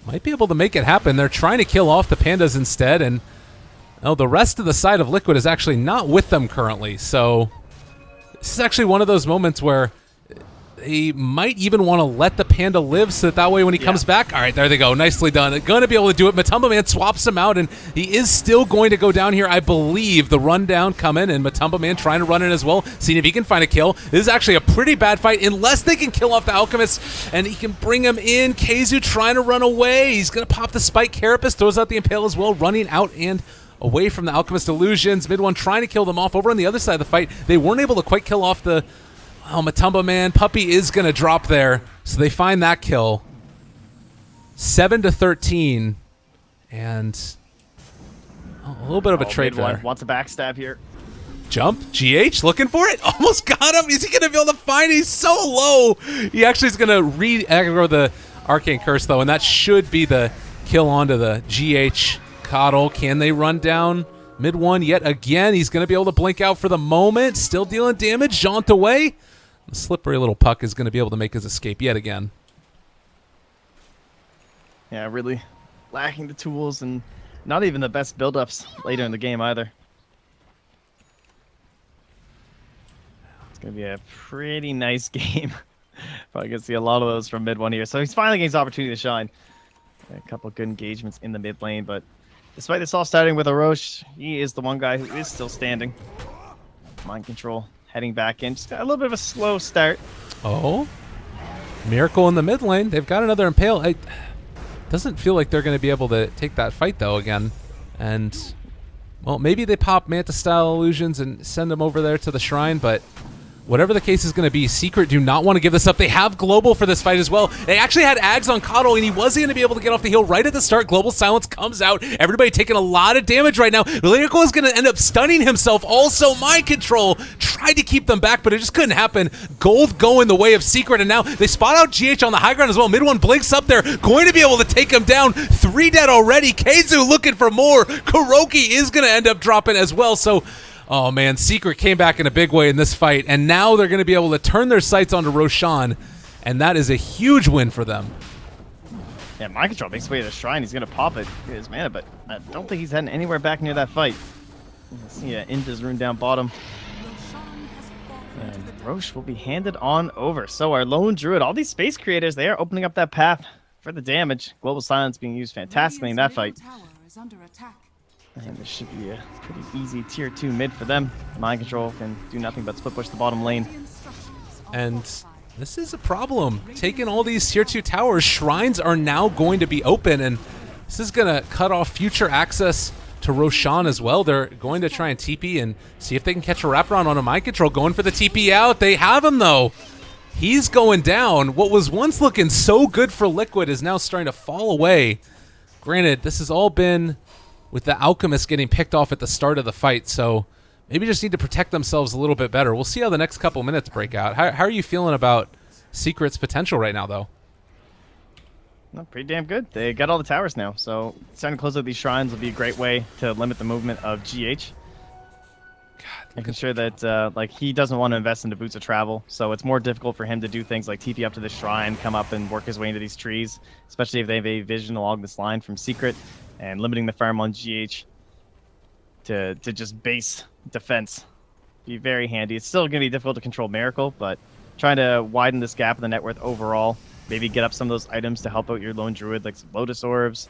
might be able to make it happen. They're trying to kill off the pandas instead, and the rest of the side of Liquid is actually not with them currently. So this is actually one of those moments where they might even want to let the panda live so that way when he comes back, all right, there they go. Nicely done. Going to be able to do it. Matumba Man swaps him out, and he is still going to go down here. I believe the rundown coming, and Matumba Man trying to run in as well, seeing if he can find a kill. This is actually a pretty bad fight unless they can kill off the Alchemist, and he can bring him in. Keizu trying to run away. He's going to pop the Spike. Carapace throws out the Impale as well, running out and away from the Alchemist Illusions. Mid one trying to kill them off. Over on the other side of the fight, they weren't able to quite kill off the Matumba Man. Puppy is going to drop there, so they find that kill. 7-13, and a little bit of a trade there. Wants a backstab here. Jump, GH looking for it. Almost got him. Is he going to be able to find it? He's so low. He actually is going to re-aggro the Arcane Curse, though, and that should be the kill onto the GH Coddle. Can they run down mid one yet again? He's going to be able to blink out for the moment. Still dealing damage. Jaunt away. The slippery little puck is going to be able to make his escape yet again. Yeah, really lacking the tools and not even the best build-ups later in the game either. It's going to be a pretty nice game. Probably going to see a lot of those from mid one here. So he's finally getting his opportunity to shine. A couple of good engagements in the mid lane, but despite this all starting with a Roche, he is the one guy who is still standing. Mind control. Heading back in. Just got a little bit of a slow start. Oh. Miracle in the mid lane. They've got another Impale. It doesn't feel like they're going to be able to take that fight, though, again. And, well, maybe they pop Manta-style illusions and send them over there to the shrine, but whatever the case is going to be, Secret do not want to give this up. They have Global for this fight as well. They actually had Ags on Coddle, and he wasn't going to be able to get off the hill right at the start. Global Silence comes out. Everybody taking a lot of damage right now. Lyrical is going to end up stunning himself. Also, Mind Control tried to keep them back, but it just couldn't happen. Gold going the way of Secret, and now they spot out GH on the high ground as well. Mid one blinks up there, going to be able to take him down. 3 dead already. Keizu looking for more. Kuroki is going to end up dropping as well, so oh man, Secret came back in a big way in this fight, and now they're going to be able to turn their sights onto Roshan, and that is a huge win for them. Yeah, Mind Control makes his way to the shrine. He's going to pop it, get his mana, but I don't think he's heading anywhere back near that fight. See Inta's rune down bottom. And Roche will be handed on over. So our Lone Druid, all these space creators, they are opening up that path for the damage. Global Silence being used fantastically in that fight. And this should be a pretty easy tier 2 mid for them. Mind Control can do nothing but split push the bottom lane. And This is a problem. Taking all these tier 2 towers, shrines are now going to be open, and this is going to cut off future access to Roshan as well. They're going to try and TP and see if they can catch a wraparound on a mind control. Going for the TP out. They have him, though. He's going down. What was once looking so good for Liquid is now starting to fall away. Granted, this has all been with the Alchemist getting picked off at the start of the fight, so maybe just need to protect themselves a little bit better. We'll see how the next couple minutes break out. How are you feeling about Secret's potential right now, though? No, pretty damn good. They got all the towers now, so starting to close out these shrines will be a great way to limit the movement of GH. Making sure that like he doesn't want to invest into boots of travel, so it's more difficult for him to do things like TP up to the shrine, come up and work his way into these trees, especially if they have a vision along this line from Secret, and limiting the farm on GH to just base defense. Be very handy. It's still going to be difficult to control Miracle, but trying to widen this gap in the net worth overall, maybe get up some of those items to help out your lone druid, like some Lotus Orbs,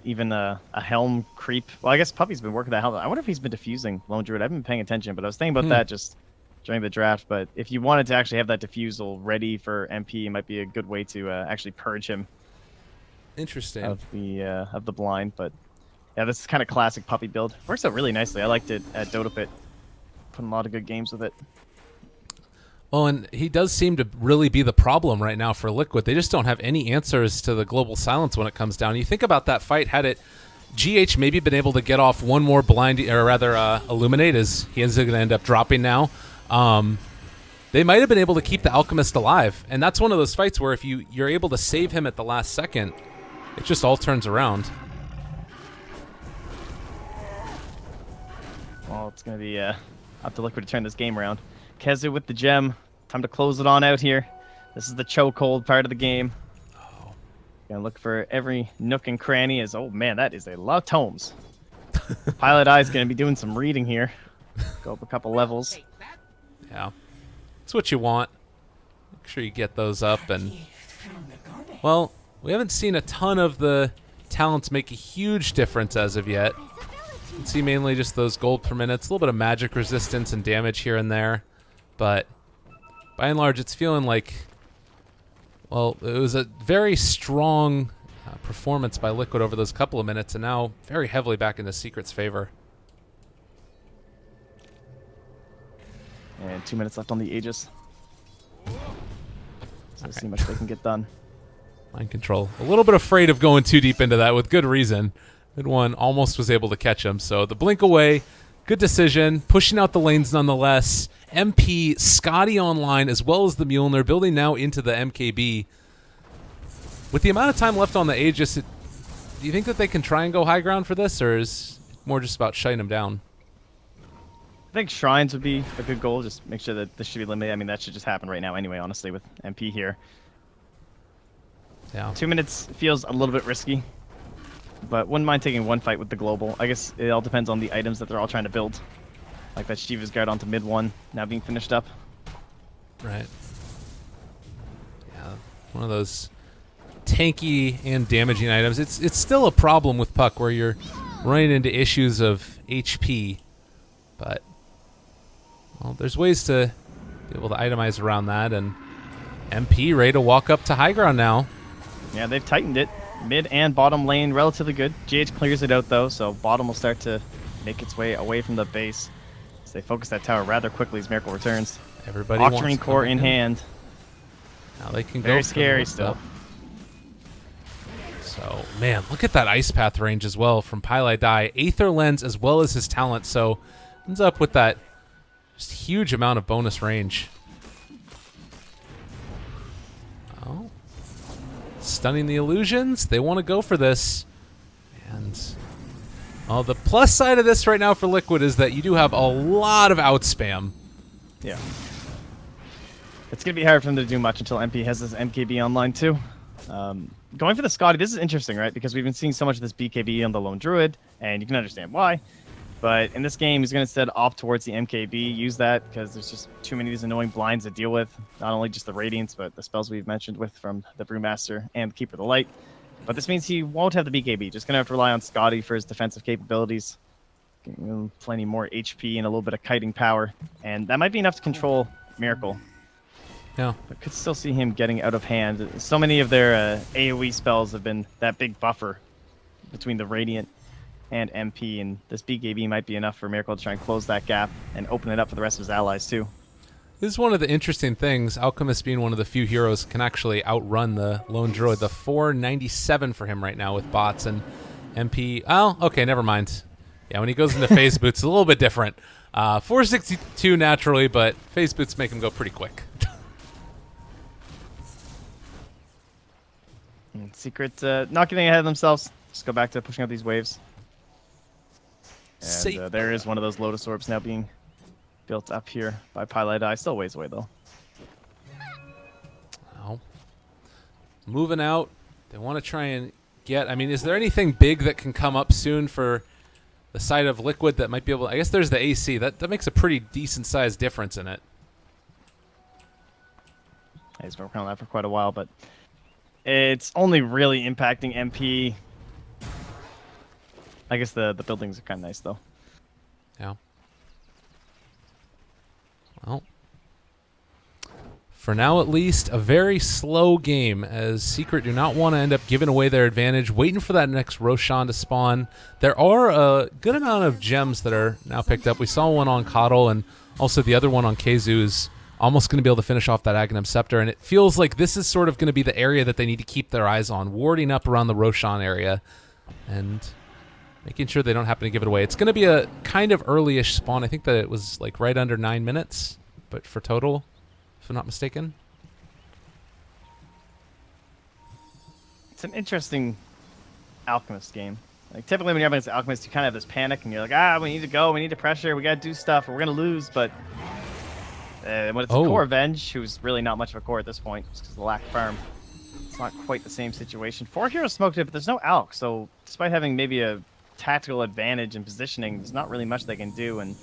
even a Helm creep. Well, I guess Puppy's been working that Helm. I wonder if he's been diffusing lone druid. I haven't been paying attention, but I was thinking about that just during the draft. But if you wanted to actually have that diffusal ready for MP, it might be a good way to actually purge him. Interesting. Of the blind, but yeah, this is kind of classic Puppy build. Works out really nicely. I liked it at Dota Pit. Put a lot of good games with it. Well, and he does seem to really be the problem right now for Liquid. They just don't have any answers to the global silence when it comes down. You think about that fight, had it GH maybe been able to get off one more blind, or rather Illuminate, as he is going to end up dropping now. They might have been able to keep the Alchemist alive, and that's one of those fights where if you're able to save him at the last second, it just all turns around. Well, it's going to be up to Liquid to turn this game around. Kezu with the gem. Time to close it on out here. This is the chokehold part of the game. Oh. Gonna look for every nook and cranny. Oh man, that is a lot of tomes. Pilot Eye's gonna be doing some reading here. Go up a couple levels. Yeah, that's what you want. Make sure you get those up. And well, we haven't seen a ton of the talents make a huge difference as of yet. You can see mainly just those gold per minute, a little bit of magic resistance and damage here and there. But by and large, it's feeling like, well, it was a very strong performance by Liquid over those couple of minutes, and now very heavily back into Secret's favor. And 2 minutes left on the Aegis. So we'll see how much they can get done. Mind control. A little bit afraid of going too deep into that with good reason. Good one. Almost was able to catch him. So the blink away. Good decision. Pushing out the lanes nonetheless. MP, Scotty online, as well as the Mjolnir, building now into the MKB. With the amount of time left on the Aegis, do you think that they can try and go high ground for this, or is it more just about shutting them down? I think Shrines would be a good goal. Just make sure that this should be limited. I mean, that should just happen right now anyway, honestly, with MP here. Yeah. 2 minutes feels a little bit risky, but wouldn't mind taking one fight with the global. I guess it all depends on the items that they're all trying to build. Like that Shiva's Guard onto mid one, now being finished up. Right. Yeah, one of those tanky and damaging items. It's still a problem with Puck where you're running into issues of HP, but well, there's ways to be able to itemize around that, and MP ready to walk up to high ground now. Yeah, they've tightened it. Mid and bottom lane relatively good. GH clears it out though, so bottom will start to make its way away from the base. So they focus that tower rather quickly as Miracle returns. Everybody Octarine wants Core in hand. Now they can Very go scary still. So, man, look at that Ice Path range as well from Pile Die. Aether Lens as well as his talent, so ends up with that just huge amount of bonus range. Oh. Stunning the illusions. They want to go for this. And oh, the plus side of this right now for Liquid is that you do have a lot of outspam. Yeah. It's going to be hard for them to do much until MP has this MKB online too. Going for the Scotty, this is interesting, right? Because we've been seeing so much of this BKB on the Lone Druid, and you can understand why. But in this game, he's going to instead opt towards the MKB, use that, because there's just too many of these annoying blinds to deal with. Not only just the Radiance, but the spells we've mentioned with from the Brewmaster and the Keeper of the Light. But this means he won't have the BKB. Just going to have to rely on Scotty for his defensive capabilities. Plenty more HP and a little bit of kiting power. And that might be enough to control Miracle. Yeah. I could still see him getting out of hand. So many of their AoE spells have been that big buffer between the Radiant and MP, and this BKB might be enough for Miracle to try and close that gap and open it up for the rest of his allies too. This is one of the interesting things. Alchemist being one of the few heroes can actually outrun the Lone Druid. The 497 for him right now with bots and MP. Oh, okay, never mind. Yeah, when he goes into phase boots, it's a little bit different. 462 naturally, but phase boots make him go pretty quick. Secret not getting ahead of themselves. Just go back to pushing out these waves. And there is one of those Lotus Orbs now being built up here by Pilot Eye. Still ways away, though. Oh. Moving out. They want to try and get... I mean, is there anything big that can come up soon for the side of Liquid that might be able... I guess there's the AC. That makes a pretty decent-sized difference in it. He's been working on that for quite a while, but it's only really impacting MP. I guess the buildings are kind of nice, though. Yeah. Well, for now at least, a very slow game as Secret do not want to end up giving away their advantage, waiting for that next Roshan to spawn. There are a good amount of gems that are now picked up. We saw one on Coddle, and also the other one on Keizu is almost going to be able to finish off that Aghanim Scepter, and it feels like this is sort of going to be the area that they need to keep their eyes on, warding up around the Roshan area and making sure they don't happen to give it away. It's going to be a kind of early-ish spawn. I think that it was like right under 9 minutes, but for total, if I'm not mistaken. It's an interesting Alchemist game. Like typically when you're up against Alchemist, you kind of have this panic, and you're like, we need to go, we need to pressure, we got to do stuff, or we're going to lose. But when it's a core Venge, who's really not much of a core at this point, just because of the lack of farm, it's not quite the same situation. 4 heroes smoked it, but there's no Alch, so despite having maybe a tactical advantage in positioning, there's not really much they can do, and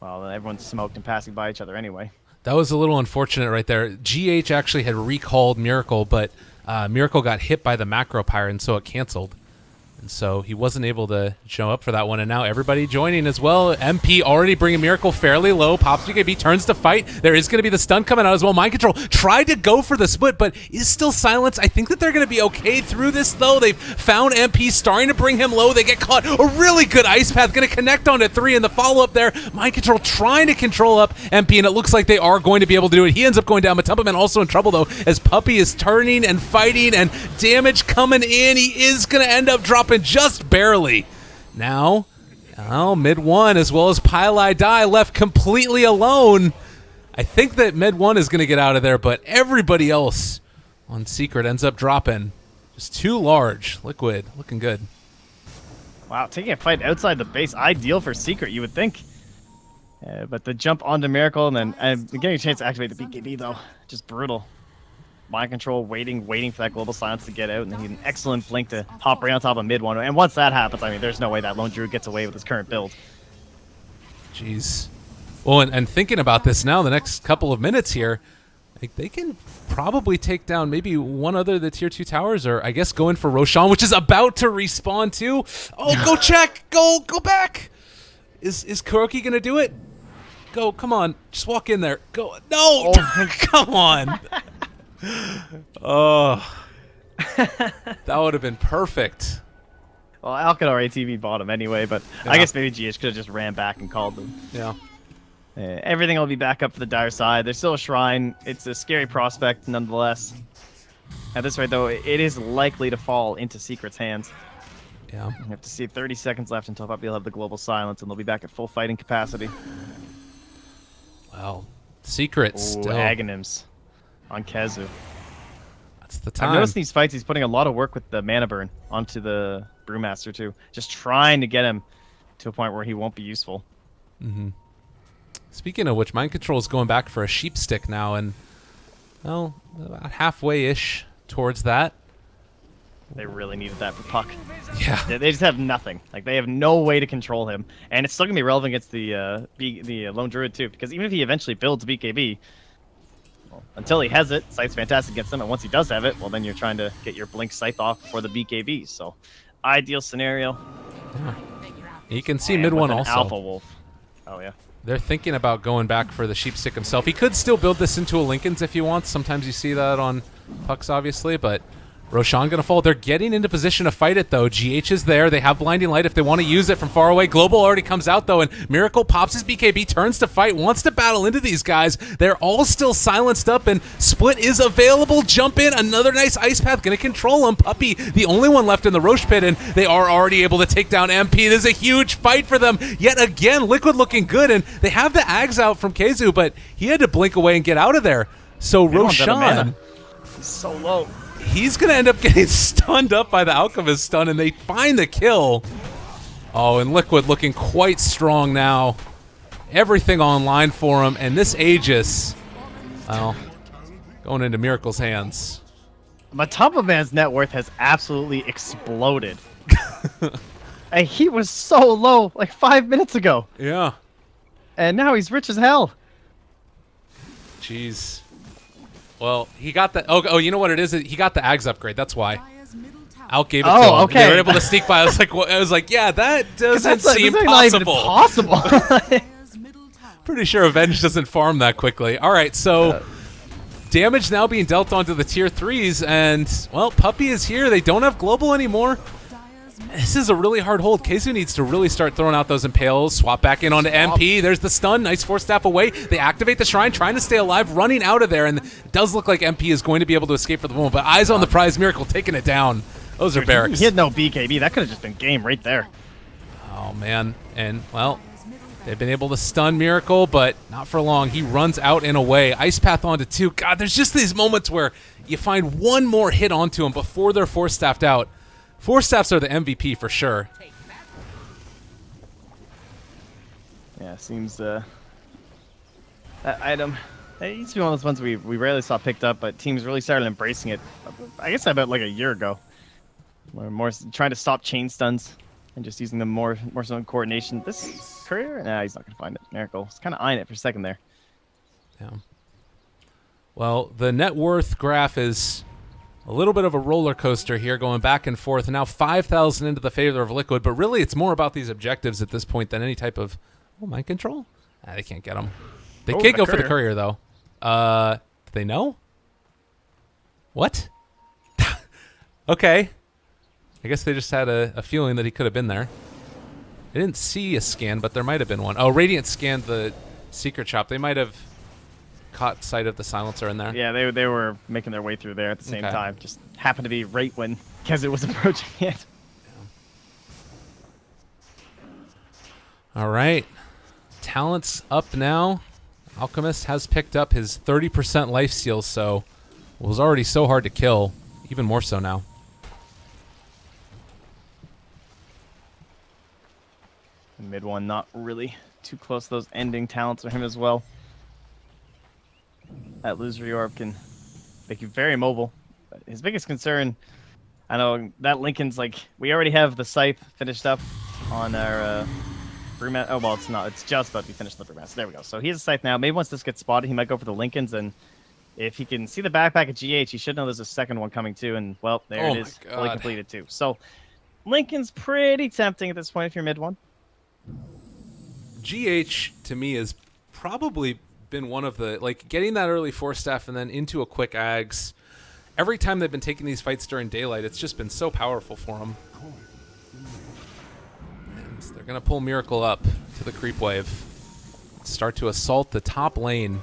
well, everyone's smoked and passing by each other anyway. That was a little unfortunate right there. GH actually had recalled Miracle, but Miracle got hit by the macro pyre, and so it canceled. And so he wasn't able to show up for that one, and now everybody joining as well. MP already bringing Miracle fairly low. Pops BKB turns to fight. There is going to be the stun coming out as well. Mind Control tried to go for the split, but is still silenced. I think that they're going to be okay through this, though. They've found MP starting to bring him low. They get caught. A really good Ice Path going to connect onto 3, and the follow-up there. Mind Control trying to control up MP, and it looks like they are going to be able to do it. He ends up going down, but Tumpaman also in trouble, though, as Puppy is turning and fighting, and damage coming in. He is going to end up dropping just barely. Now, mid 1 as well as Pili Die left completely alone. I think that mid 1 is going to get out of there, but everybody else on Secret ends up dropping. Just too large. Liquid looking good. Wow, taking a fight outside the base, ideal for Secret, you would think. But the jump onto Miracle and then getting a chance to activate the BKB, though, just brutal. Mind Control waiting for that global silence to get out, and then he had an excellent blink to hop right on top of mid 1. And once that happens, I mean, there's no way that Lone Druid gets away with his current build. Jeez. Well, and thinking about this now, the next couple of minutes here, like they can probably take down maybe one other of the tier 2 towers, or I guess go in for Roshan, which is about to respawn too. Oh, go check! Go back! Is Kuroki gonna do it? Go, come on, just walk in there. Go, no! Oh. Come on! Oh, that would have been perfect. Well, Alcadar ATV bought him anyway, but yeah. I guess maybe GH could have just ran back and called them. Yeah. Everything will be back up for the dire side. There's still a shrine. It's a scary prospect nonetheless. At this rate, though, it is likely to fall into Secret's hands. Yeah. We have to see 30 seconds left until Puppy will have the global silence, and they'll be back at full fighting capacity. Well, Secret still. Aghanims on Keizu. That's the time. I've noticed in these fights he's putting a lot of work with the mana burn onto the Brewmaster too. Just trying to get him to a point where he won't be useful. Mm-hmm. Speaking of which, Mind Control is going back for a sheep stick now, and well, about halfway-ish towards that. They really needed that for Puck. Yeah. They just have nothing. Like, they have no way to control him. And it's still going to be relevant against the Lone Druid, too. Because even if he eventually builds BKB, well, until he has it, Scythe's fantastic against him. And once he does have it, well, then you're trying to get your Blink Scythe off before the BKB. So, ideal scenario. Yeah. You can see mid one also. Alpha Wolf. Oh, yeah. They're thinking about going back for the sheep stick himself. He could still build this into a Lincoln's if he wants. Sometimes you see that on pucks, obviously, but Roshan gonna fall. They're getting into position to fight it, though. GH is there. They have blinding light if they want to use it from far away. Global already comes out, though, and Miracle pops his BKB, turns to fight, wants to battle into these guys. They're all still silenced up, and Split is available. Jump in. Another nice ice path. Gonna control him. Puppy, the only one left in the Roche pit, and they are already able to take down MP. There's a huge fight for them. Yet again, Liquid looking good, and they have the Ags out from Keizu, but he had to blink away and get out of there. So Roshan, he's so low. He's going to end up getting stunned up by the Alchemist stun, and they find the kill. Oh, and Liquid looking quite strong now. Everything online for him, and this Aegis, well, going into Miracle's hands. Matamba Man's net worth has absolutely exploded. And he was so low like 5 minutes ago. Yeah. And now he's rich as hell. Jeez. Well, he got the... Oh, you know what it is? He got the Ags upgrade. That's why. Out gave it to him. Okay. They were able to sneak by. I was like, yeah, that doesn't seem possible. Pretty sure Avenge doesn't farm that quickly. All right, so damage now being dealt onto the tier 3s, and, well, Puppy is here. They don't have Global anymore. This is a really hard hold. Keizu needs to really start throwing out those impales. Swap back in onto MP. There's the stun. Nice force staff away. They activate the shrine, trying to stay alive, running out of there. And it does look like MP is going to be able to escape for the moment. But eyes on the prize. Miracle taking it down. Those are barracks. He had no BKB. That could have just been game right there. Oh, man. And, well, they've been able to stun Miracle, but not for long. He runs out and away. Ice Path onto 2. God, there's just these moments where you find one more hit onto him before they're force staffed out. Force staffs are the MVP for sure. Yeah, seems that item, it used to be one of those ones we rarely saw picked up, but teams really started embracing it. I guess about like a year ago. More trying to stop chain stuns and just using them more so in coordination. This courier? Nah, he's not gonna find it. Miracle. He's kind of eyeing it for a second there. Yeah. Well, the net worth graph is a little bit of a roller coaster here, going back and forth. Now 5,000 into the favor of Liquid, but really it's more about these objectives at this point than any type of mind control. They can't get them. They can't go for the courier though. Do they know? What? Okay. I guess they just had a feeling that he could have been there. I didn't see a scan, but there might have been one. Oh, Radiant scanned the secret shop. They might have caught sight of the silencer in there. Yeah, they were making their way through there at the same time. Just happened to be right when Keizu was approaching it. Yeah. All right. Talent's up now. Alchemist has picked up his 30% lifesteal, so it was already so hard to kill. Even more so now. Mid one not really too close to those ending talents for him as well. That loser orb can make you very mobile. But his biggest concern, I know that Lincoln's like, we already have the scythe finished up on our brewmaster. Oh, well, it's not. It's just about to be finished on the brewmaster. There we go. So he has a scythe now. Maybe once this gets spotted, he might go for the Lincolns. And if he can see the backpack at GH, he should know there's a second one coming too. And, well, there it is. Fully completed too. So Lincoln's pretty tempting at this point if you're mid one. GH, to me, has probably been one of the, like, getting that early force staff and then into a quick Ags. Every time they've been taking these fights during daylight, it's just been so powerful for them. And they're going to pull Miracle up to the creep wave. Start to assault the top lane.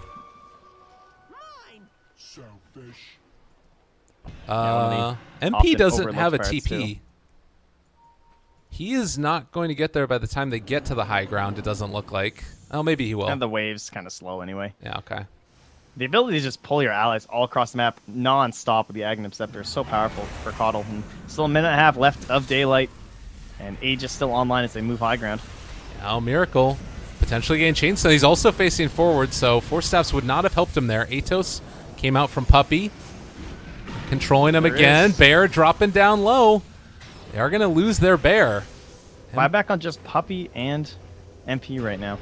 MP doesn't have a TP. He is not going to get there by the time they get to the high ground, it doesn't look like. Oh, maybe he will. And the wave's kind of slow anyway. Yeah, okay. The ability to just pull your allies all across the map non-stop with the Aghanim Scepter is so powerful for Coddle. And still a minute and a half left of daylight, and Age is still online as they move high ground. Now Miracle potentially gain Chainstone. He's also facing forward, so Force Staffs would not have helped him there. Atos came out from Puppy, controlling him again. Bear dropping down low. They are going to lose their Bear. Buyback on just Puppy and MP right now.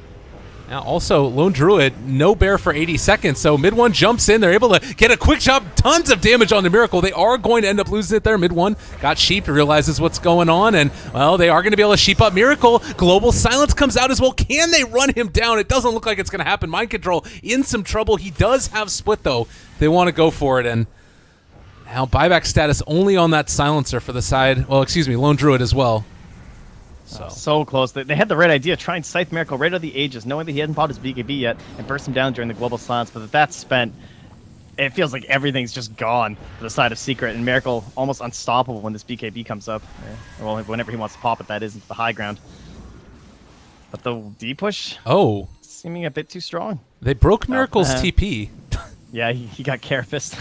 Now also, Lone Druid, no bear for 80 seconds, so mid one jumps in. They're able to get a quick job, tons of damage on the Miracle. They are going to end up losing it there. Mid one got sheeped, realizes what's going on, and, well, they are going to be able to sheep up Miracle. Global Silence comes out as well. Can they run him down? It doesn't look like it's going to happen. Mind Control in some trouble. He does have Split, though. They want to go for it, and now buyback status only on that Silencer for the side. Well, excuse me, Lone Druid as well. So close. They had the right idea. Try and scythe Miracle right out of the ages, knowing that he hadn't popped his BKB yet, and burst him down during the Global Silence. But that's spent. It feels like everything's just gone to the side of Secret, and Miracle almost unstoppable when this BKB comes up. Well, whenever he wants to pop it, that is into the high ground. But the D push, seeming a bit too strong. They broke Miracle's TP. Yeah, he got Carapaced.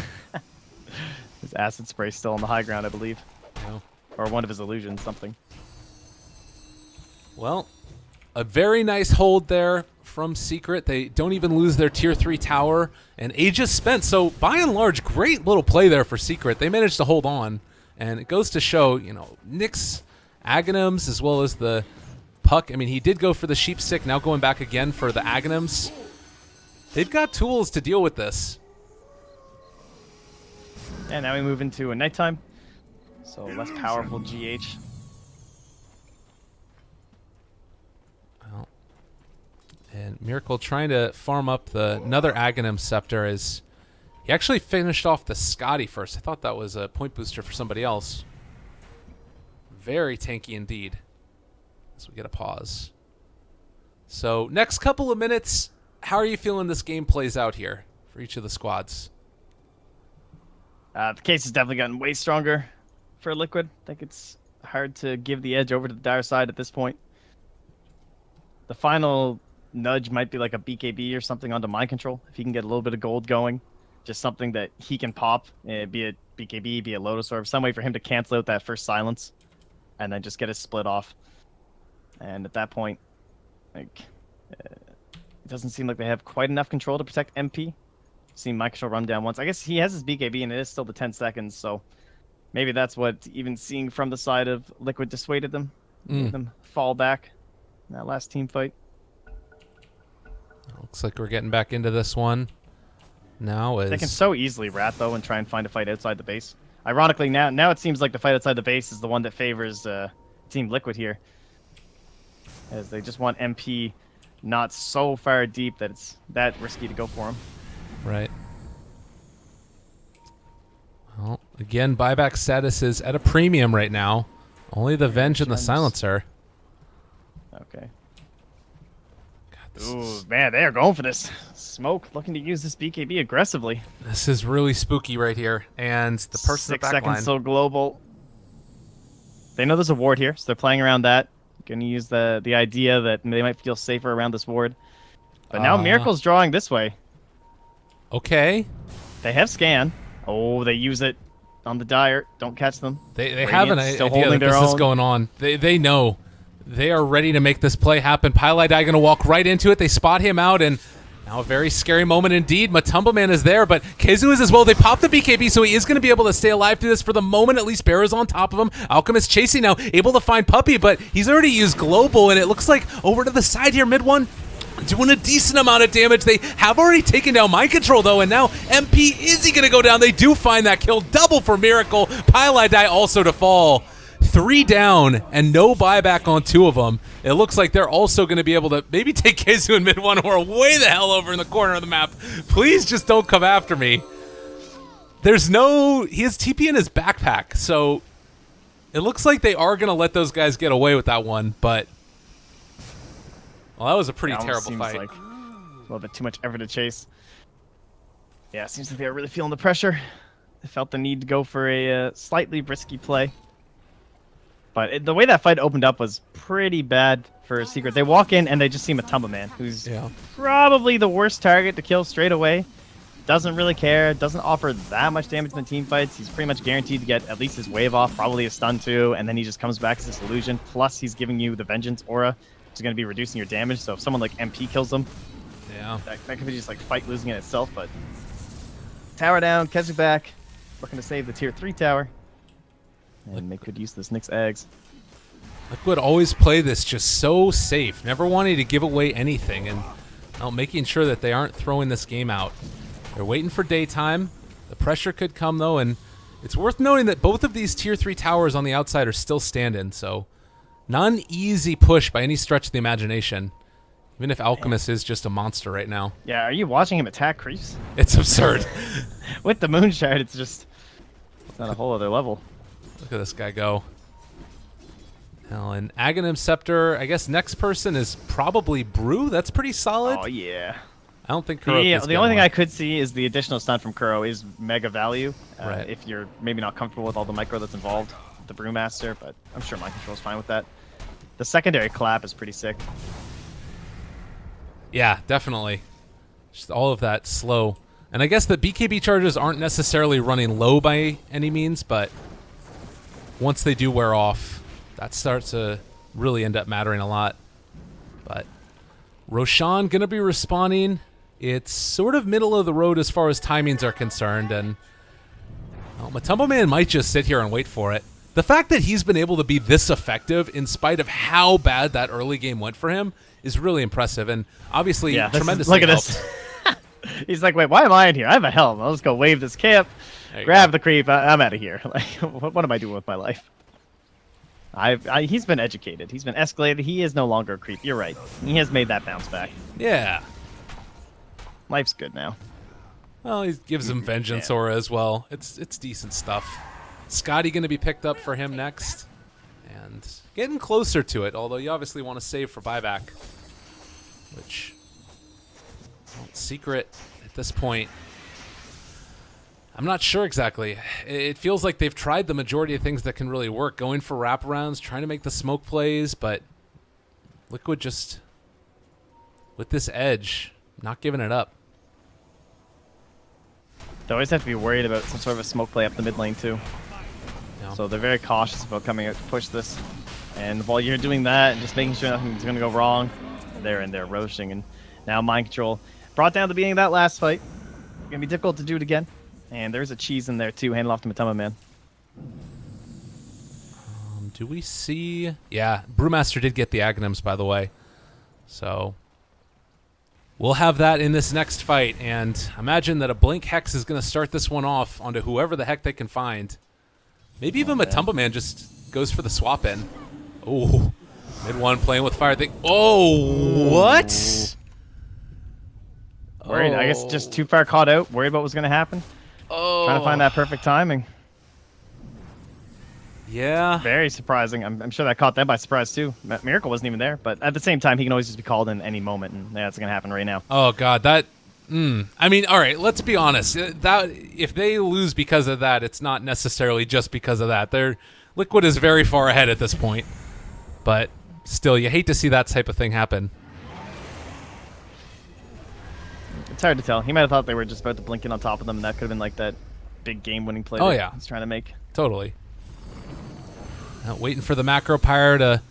His acid spray still on the high ground, I believe. No. Or one of his illusions, something. Well, a very nice hold there from Secret. They don't even lose their tier 3 tower, and Aegis spent. So by and large, great little play there for Secret. They managed to hold on, and it goes to show, you know, Nyx, Aghanims, as well as the Puck. I mean, he did go for the Sheep Stick, now going back again for the Aghanims. They've got tools to deal with this. And now we move into a nighttime, so less powerful GH. And Miracle trying to farm up another Aghanim Scepter as he actually finished off the Scotty first. I thought that was a point booster for somebody else. Very tanky indeed. As we get a pause. So next couple of minutes, how are you feeling this game plays out here for each of the squads? The case has definitely gotten way stronger for Liquid. I think it's hard to give the edge over to the dire side at this point. The final nudge might be like a BKB or something onto Mind Control if he can get a little bit of gold going. Just something that he can pop, be it BKB, be it Lotus Orb, some way for him to cancel out that first silence and then just get his split off. And at that point, like, it doesn't seem like they have quite enough control to protect MP. Seen Mind Control run down once. I guess he has his BKB and it is still the 10 seconds, so maybe that's what even seeing from the side of Liquid dissuaded them. Made them fall back in that last team fight. Looks like we're getting back into this one now. They can so easily rat, though, and try and find a fight outside the base. Ironically, now it seems like the fight outside the base is the one that favors Team Liquid here. As they just want MP not so far deep that it's that risky to go for him. Right. Well, again, buyback status is at a premium right now. Only the Venge and the Silencer. Okay. Ooh, man, they are going for this. Smoke looking to use this BKB aggressively. This is really spooky right here. And the person 6 seconds till global. They know there's a ward here, so they're playing around that. Going to use the idea that they might feel safer around this ward. But now Miracle's drawing this way. Okay. They have scan. Oh, they use it on the dire. Don't catch them. They have an idea that this is going on. They know. They are ready to make this play happen. Pylai going to walk right into it. They spot him out, and now a very scary moment indeed. Matumba Man is there, but Kezu is as well. They pop the BKB, so he is going to be able to stay alive through this for the moment. At least Bear is on top of him. Alchemist chasing now, able to find Puppy, but he's already used Global, and it looks like over to the side here, mid one, doing a decent amount of damage. They have already taken down Mind Control, though, and now MP, is he going to go down? They do find that kill. Double for Miracle. Pylai also to fall. 3 down and no buyback on 2 of them. It looks like they're also going to be able to maybe take Kezu in mid one or way the hell over in the corner of the map. Please just don't come after me. There's no... He has TP in his backpack, so it looks like they are going to let those guys get away with that one, but... Well, that was a pretty terrible fight. Like a little bit too much effort to chase. Yeah, it seems like they were really feeling the pressure. They felt the need to go for a slightly risky play. But the way that fight opened up was pretty bad for Secret. They walk in and they just see Matumba Man, who's probably the worst target to kill straight away. Doesn't really care, doesn't offer that much damage in the team fights. He's pretty much guaranteed to get at least his wave off, probably a stun too, and then he just comes back as this illusion. Plus, he's giving you the Vengeance aura, which is going to be reducing your damage. So if someone like MP kills them, that could be just like fight losing in itself. But tower down, Kezu back, looking to save the tier 3 tower. And they could use this Nyx eggs. Liquid always play this just so safe, never wanting to give away anything. And Well, making sure that they aren't throwing this game out. They're waiting for daytime. The pressure could come, though, and it's worth noting that both of these Tier 3 towers on the outside are still standing, so not an easy push by any stretch of the imagination, even if Alchemist is just a monster right now. Yeah, are you watching him attack creeps? It's absurd. With the Moonshard, it's on a whole other level. Look at this guy go. Now, an Aghanim Scepter, I guess next person is probably Brew. That's pretty solid. Oh, yeah. I don't think Kuro The only thing I could see is the additional stun from Kuro is mega value. Right. If you're maybe not comfortable with all the micro that's involved, the Brewmaster, but I'm sure Mind Control is fine with that. The secondary clap is pretty sick. Yeah, definitely. Just all of that slow. And I guess the BKB charges aren't necessarily running low by any means, but once they do wear off, that starts to really end up mattering a lot. But Roshan going to be responding. It's sort of middle of the road as far as timings are concerned, and well, Matumbo Man might just sit here and wait for it. The fact that he's been able to be this effective in spite of how bad that early game went for him is really impressive, and obviously tremendously look at this. He's like, wait, why am I in here? I have a helm. I'll just go wave this camp, grab the creep. I'm out of here. Like, what am I doing with my life? He's been educated. He's been escalated. He is no longer a creep. You're right. He has made that bounce back. Yeah. Life's good now. Well, he gives him Vengeance Aura as well. It's decent stuff. Scotty going to be picked up for him next. And getting closer to it, although you obviously want to save for buyback. Which, well, Secret at this point, I'm not sure exactly. It feels like they've tried the majority of things that can really work. Going for wraparounds, trying to make the smoke plays, but Liquid just, with this edge, not giving it up. They always have to be worried about some sort of a smoke play up the mid lane too. Yeah. So they're very cautious about coming out to push this. And while you're doing that and just making sure nothing's going to go wrong, they're in there roasting. And now Mind Control brought down the beginning of that last fight. Going to be difficult to do it again. And there's a cheese in there too, handle off to Matumbo Man. Do we see... Yeah, Brewmaster did get the Aghanims, by the way. So we'll have that in this next fight, and imagine that a Blink Hex is going to start this one off onto whoever the heck they can find. Maybe even Matumbo Man just goes for the swap in. Oh, mid one playing with fire. Oh, what? Worried, I guess just too far caught out, worried about what's going to happen. Oh. Trying to find that perfect timing. Yeah. Very surprising. I'm sure that caught them by surprise too. Miracle wasn't even there, but at the same time, he can always just be called in any moment, and that's going to happen right now. Oh, God, that... I mean, all right, let's be honest. That if they lose because of that, it's not necessarily just because of that. Liquid is very far ahead at this point. But still, you hate to see that type of thing happen. It's hard to tell. He might have thought they were just about to blink in on top of them, and that could have been like that big game-winning play he's trying to make. Totally. Waiting for the Macro Pyre to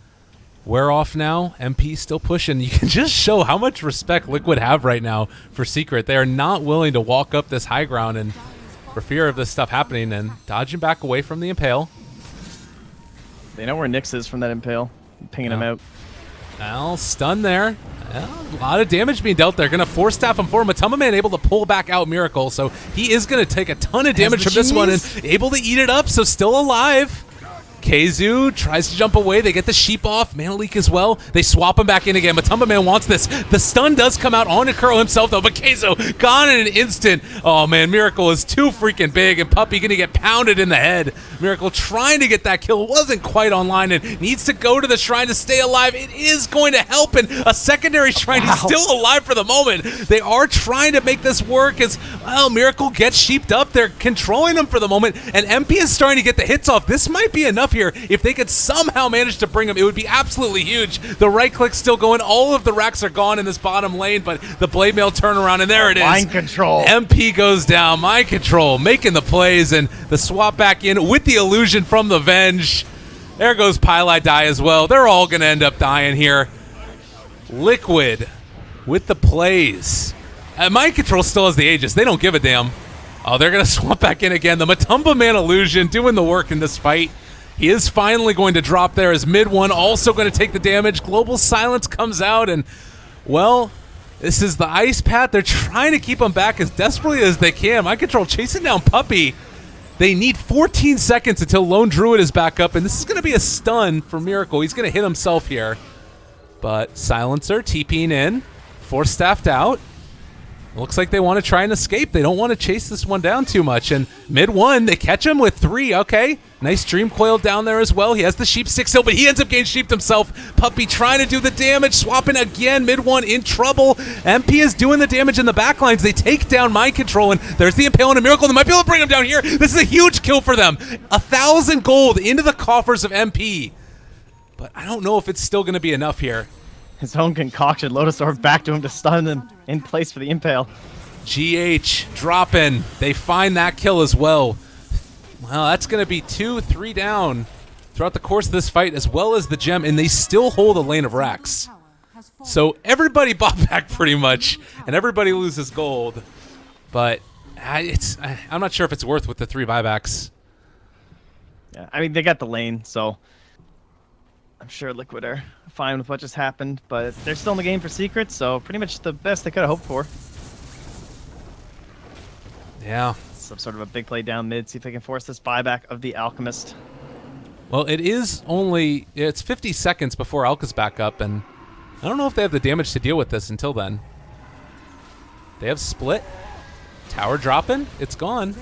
wear off now. MP still pushing. You can just show how much respect Liquid have right now for Secret. They are not willing to walk up this high ground and for fear of this stuff happening and dodging back away from the Impale. They know where Nyx is from that Impale. Pinging him out. Well, stun there. Well, a lot of damage being dealt there. Going to force staff him forward. Matumbo Man able to pull back out Miracle, so he is going to take a ton of damage from this one and able to eat it up, so still alive. Keizu tries to jump away. They get the sheep off. Mana Leak as well. They swap him back in again. Matumbo Man wants this. The stun does come out on Kuro himself, though, but Keizu gone in an instant. Oh, man, Miracle is too freaking big, and Puppy going to get pounded in the head. Miracle trying to get that kill. Wasn't quite online and needs to go to the shrine to stay alive. It is going to help, and a secondary shrine. He's still alive for the moment. They are trying to make this work as, well, Miracle gets sheeped up. They're controlling him for the moment, and MP is starting to get the hits off. This might be enough here. If they could somehow manage to bring him, it would be absolutely huge. The right click's still going. All of the racks are gone in this bottom lane, but the Blade Mail turnaround, and there it is. Mind Control. MP goes down. Mind Control making the plays, and the swap back in with the illusion from the Venge. There goes Pylai die as well. They're all going to end up dying here. Liquid with the plays. Mind Control still has the Aegis. They don't give a damn. Oh, they're going to swap back in again. The Matumbo Man illusion doing the work in this fight. He is finally going to drop there as mid one, also going to take the damage. Global Silence comes out, and, well, This is the ice path. They're trying to keep him back as desperately as they can. Mind Control chasing down Puppey. They need 14 seconds until Lone Druid is back up, and this is going to be a stun for Miracle. He's going to hit himself here. But Silencer TPing in, Force Staffed out. Looks like they want to try and escape. They don't want to chase this one down too much. And mid one, they catch him with 3. Okay, nice Dream Coil down there as well. He has the Sheep Stick still, but he ends up getting sheeped himself. Puppey trying to do the damage, swapping again. Mid one in trouble. MP is doing the damage in the back lines. They take down Mind Control, and there's the Impale and a Miracle. They might be able to bring him down here. This is a huge kill for them. 1,000 gold into the coffers of MP. But I don't know if it's still going to be enough here. His own concoction, Lotus Orb back to him to stun him in place for the Impale. GH dropping. They find that kill as well. Well, that's going to be 2, 3 down throughout the course of this fight, as well as the gem, and they still hold a lane of racks. So everybody bought back pretty much, and everybody loses gold. But I'm not sure if it's worth with the 3 buybacks. Yeah, I mean, they got the lane, so I'm sure Liquid are fine with what just happened, but they're still in the game for secrets, so pretty much the best they could have hoped for. Yeah. Some sort of a big play down mid, see if they can force this buyback of the Alchemist. Well, it's 50 seconds before Alka's back up, and I don't know if they have the damage to deal with this until then. They have split. Tower dropping. It's gone.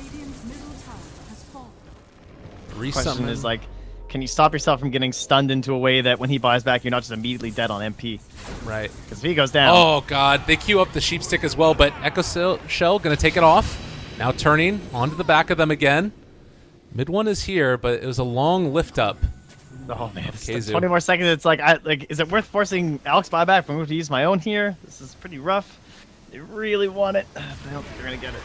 Question is, like, can you stop yourself from getting stunned into a way that when he buys back, you're not just immediately dead on MP? Right. Because if he goes down... Oh, God. They queue up the Sheep Stick as well, but Echo Shell going to take it off. Now turning onto the back of them again. Mid one is here, but it was a long lift up. Oh, man. 20 more seconds. It's like, is it worth forcing Alex buyback if I'm going to use my own here? This is pretty rough. They really want it. I don't think they're going to get it.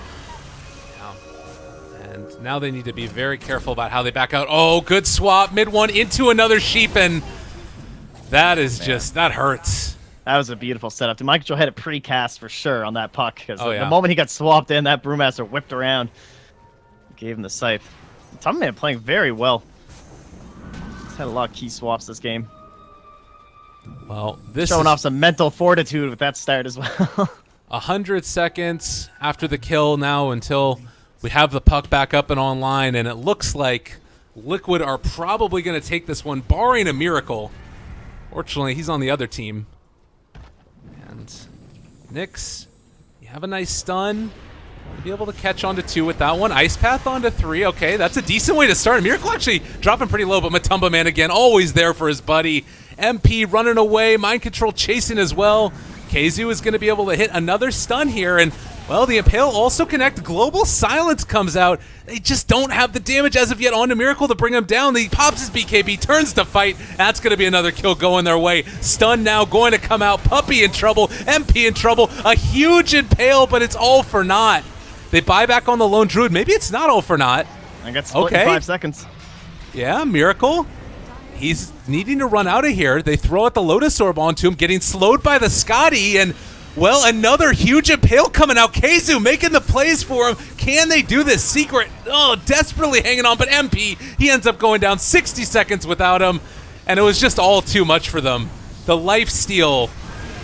And now they need to be very careful about how they back out. Oh, good swap. Mid one into another sheep, and that is that hurts. That was a beautiful setup. Mind Control had a pre-cast for sure on that puck, because the yeah. moment he got swapped in, that Brewmaster whipped around. Gave him the scythe. Tumman playing very well. He's had a lot of key swaps this game. Well, this showing off some mental fortitude with that start as well. 100 seconds after the kill now until we have the puck back up and online, and it looks like Liquid are probably going to take this one, barring a miracle. Fortunately, he's on the other team. And Nyx, you have a nice stun. Be able to catch onto 2 with that one. Ice Path onto 3. Okay, that's a decent way to start. Miracle actually dropping pretty low, but Matumba Man again, always there for his buddy. MP running away. Mind Control chasing as well. Keizu is going to be able to hit another stun here, and well, the Impale also connect. Global Silence comes out. They just don't have the damage as of yet onto Miracle to bring him down. He pops his BKB, turns to fight. That's going to be another kill going their way. Stun now going to come out. Puppey in trouble. MP in trouble. A huge Impale, but it's all for naught. They buy back on the Lone Druid. Maybe it's not all for naught. I got split in 5 seconds. Yeah, Miracle. He's needing to run out of here. They throw out the Lotus Orb onto him, getting slowed by the Scotty, and well, another huge Impale coming out. Keizu making the plays for him. Can they do this? Secret, desperately hanging on, but MP, he ends up going down 60 seconds without him, and it was just all too much for them. The life steal,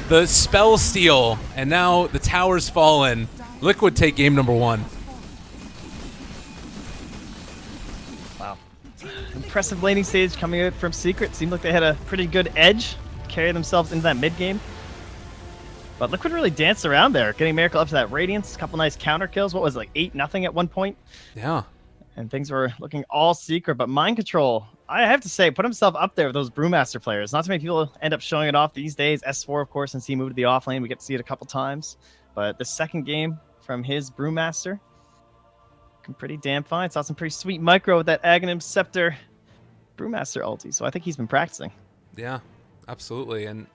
the spell steal, and now the tower's fallen. Liquid take game number 1. Wow. Impressive laning stage coming out from Secret. Seemed like they had a pretty good edge, carry themselves into that mid game. But Liquid really danced around there, getting Miracle up to that Radiance, a couple nice counter kills. What was it, like 8-0 at one point? Yeah. And things were looking all Secret, but Mind Control, I have to say, put himself up there with those Brewmaster players. Not too many people end up showing it off these days. S4, of course, since he moved to the offlane, we get to see it a couple times. But the second game from his Brewmaster, looking pretty damn fine. Saw some pretty sweet micro with that Aghanim Scepter Brewmaster ulti, so I think he's been practicing. Yeah, absolutely. And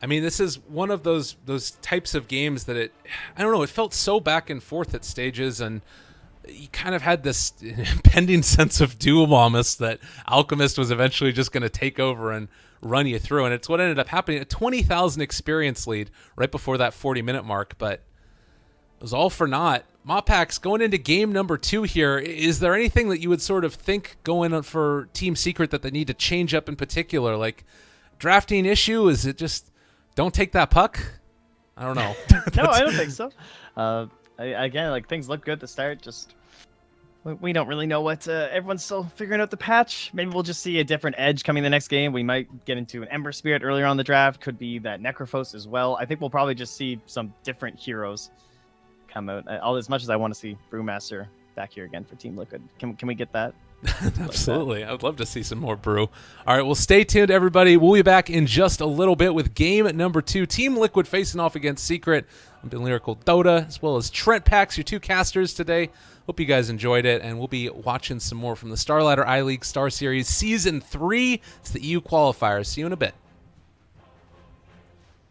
I mean, this is one of those types of games that I don't know, it felt so back and forth at stages, and you kind of had this impending sense of doom almost that Alchemist was eventually just going to take over and run you through, and it's what ended up happening. A 20,000 experience lead right before that 40-minute mark, but it was all for naught. Mopax, going into game number 2 here, is there anything that you would sort of think going on for Team Secret that they need to change up in particular? Like drafting issue? Is it just don't take that puck? I don't know. No, I don't think so. Again, like things look good to start. Just we don't really know what everyone's still figuring out the patch. Maybe we'll just see a different edge coming the next game. We might get into an Ember Spirit earlier on the draft. Could be that Necrophos as well. I think we'll probably just see some different heroes come out. All as much as I want to see Brewmaster back here again for Team Liquid. Can we get that? Absolutely. I would love to see some more Brew. All right, well, stay tuned, everybody. We'll be back in just a little bit with game number 2. Team Liquid facing off against Secret. I've been Lyrical Dota, as well as Trent Pax, your 2 casters today. Hope you guys enjoyed it, and we'll be watching some more from the Starladder iLeague Star Series Season 3. It's the EU Qualifier. See you in a bit.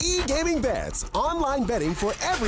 E-Gaming Bets, online betting for every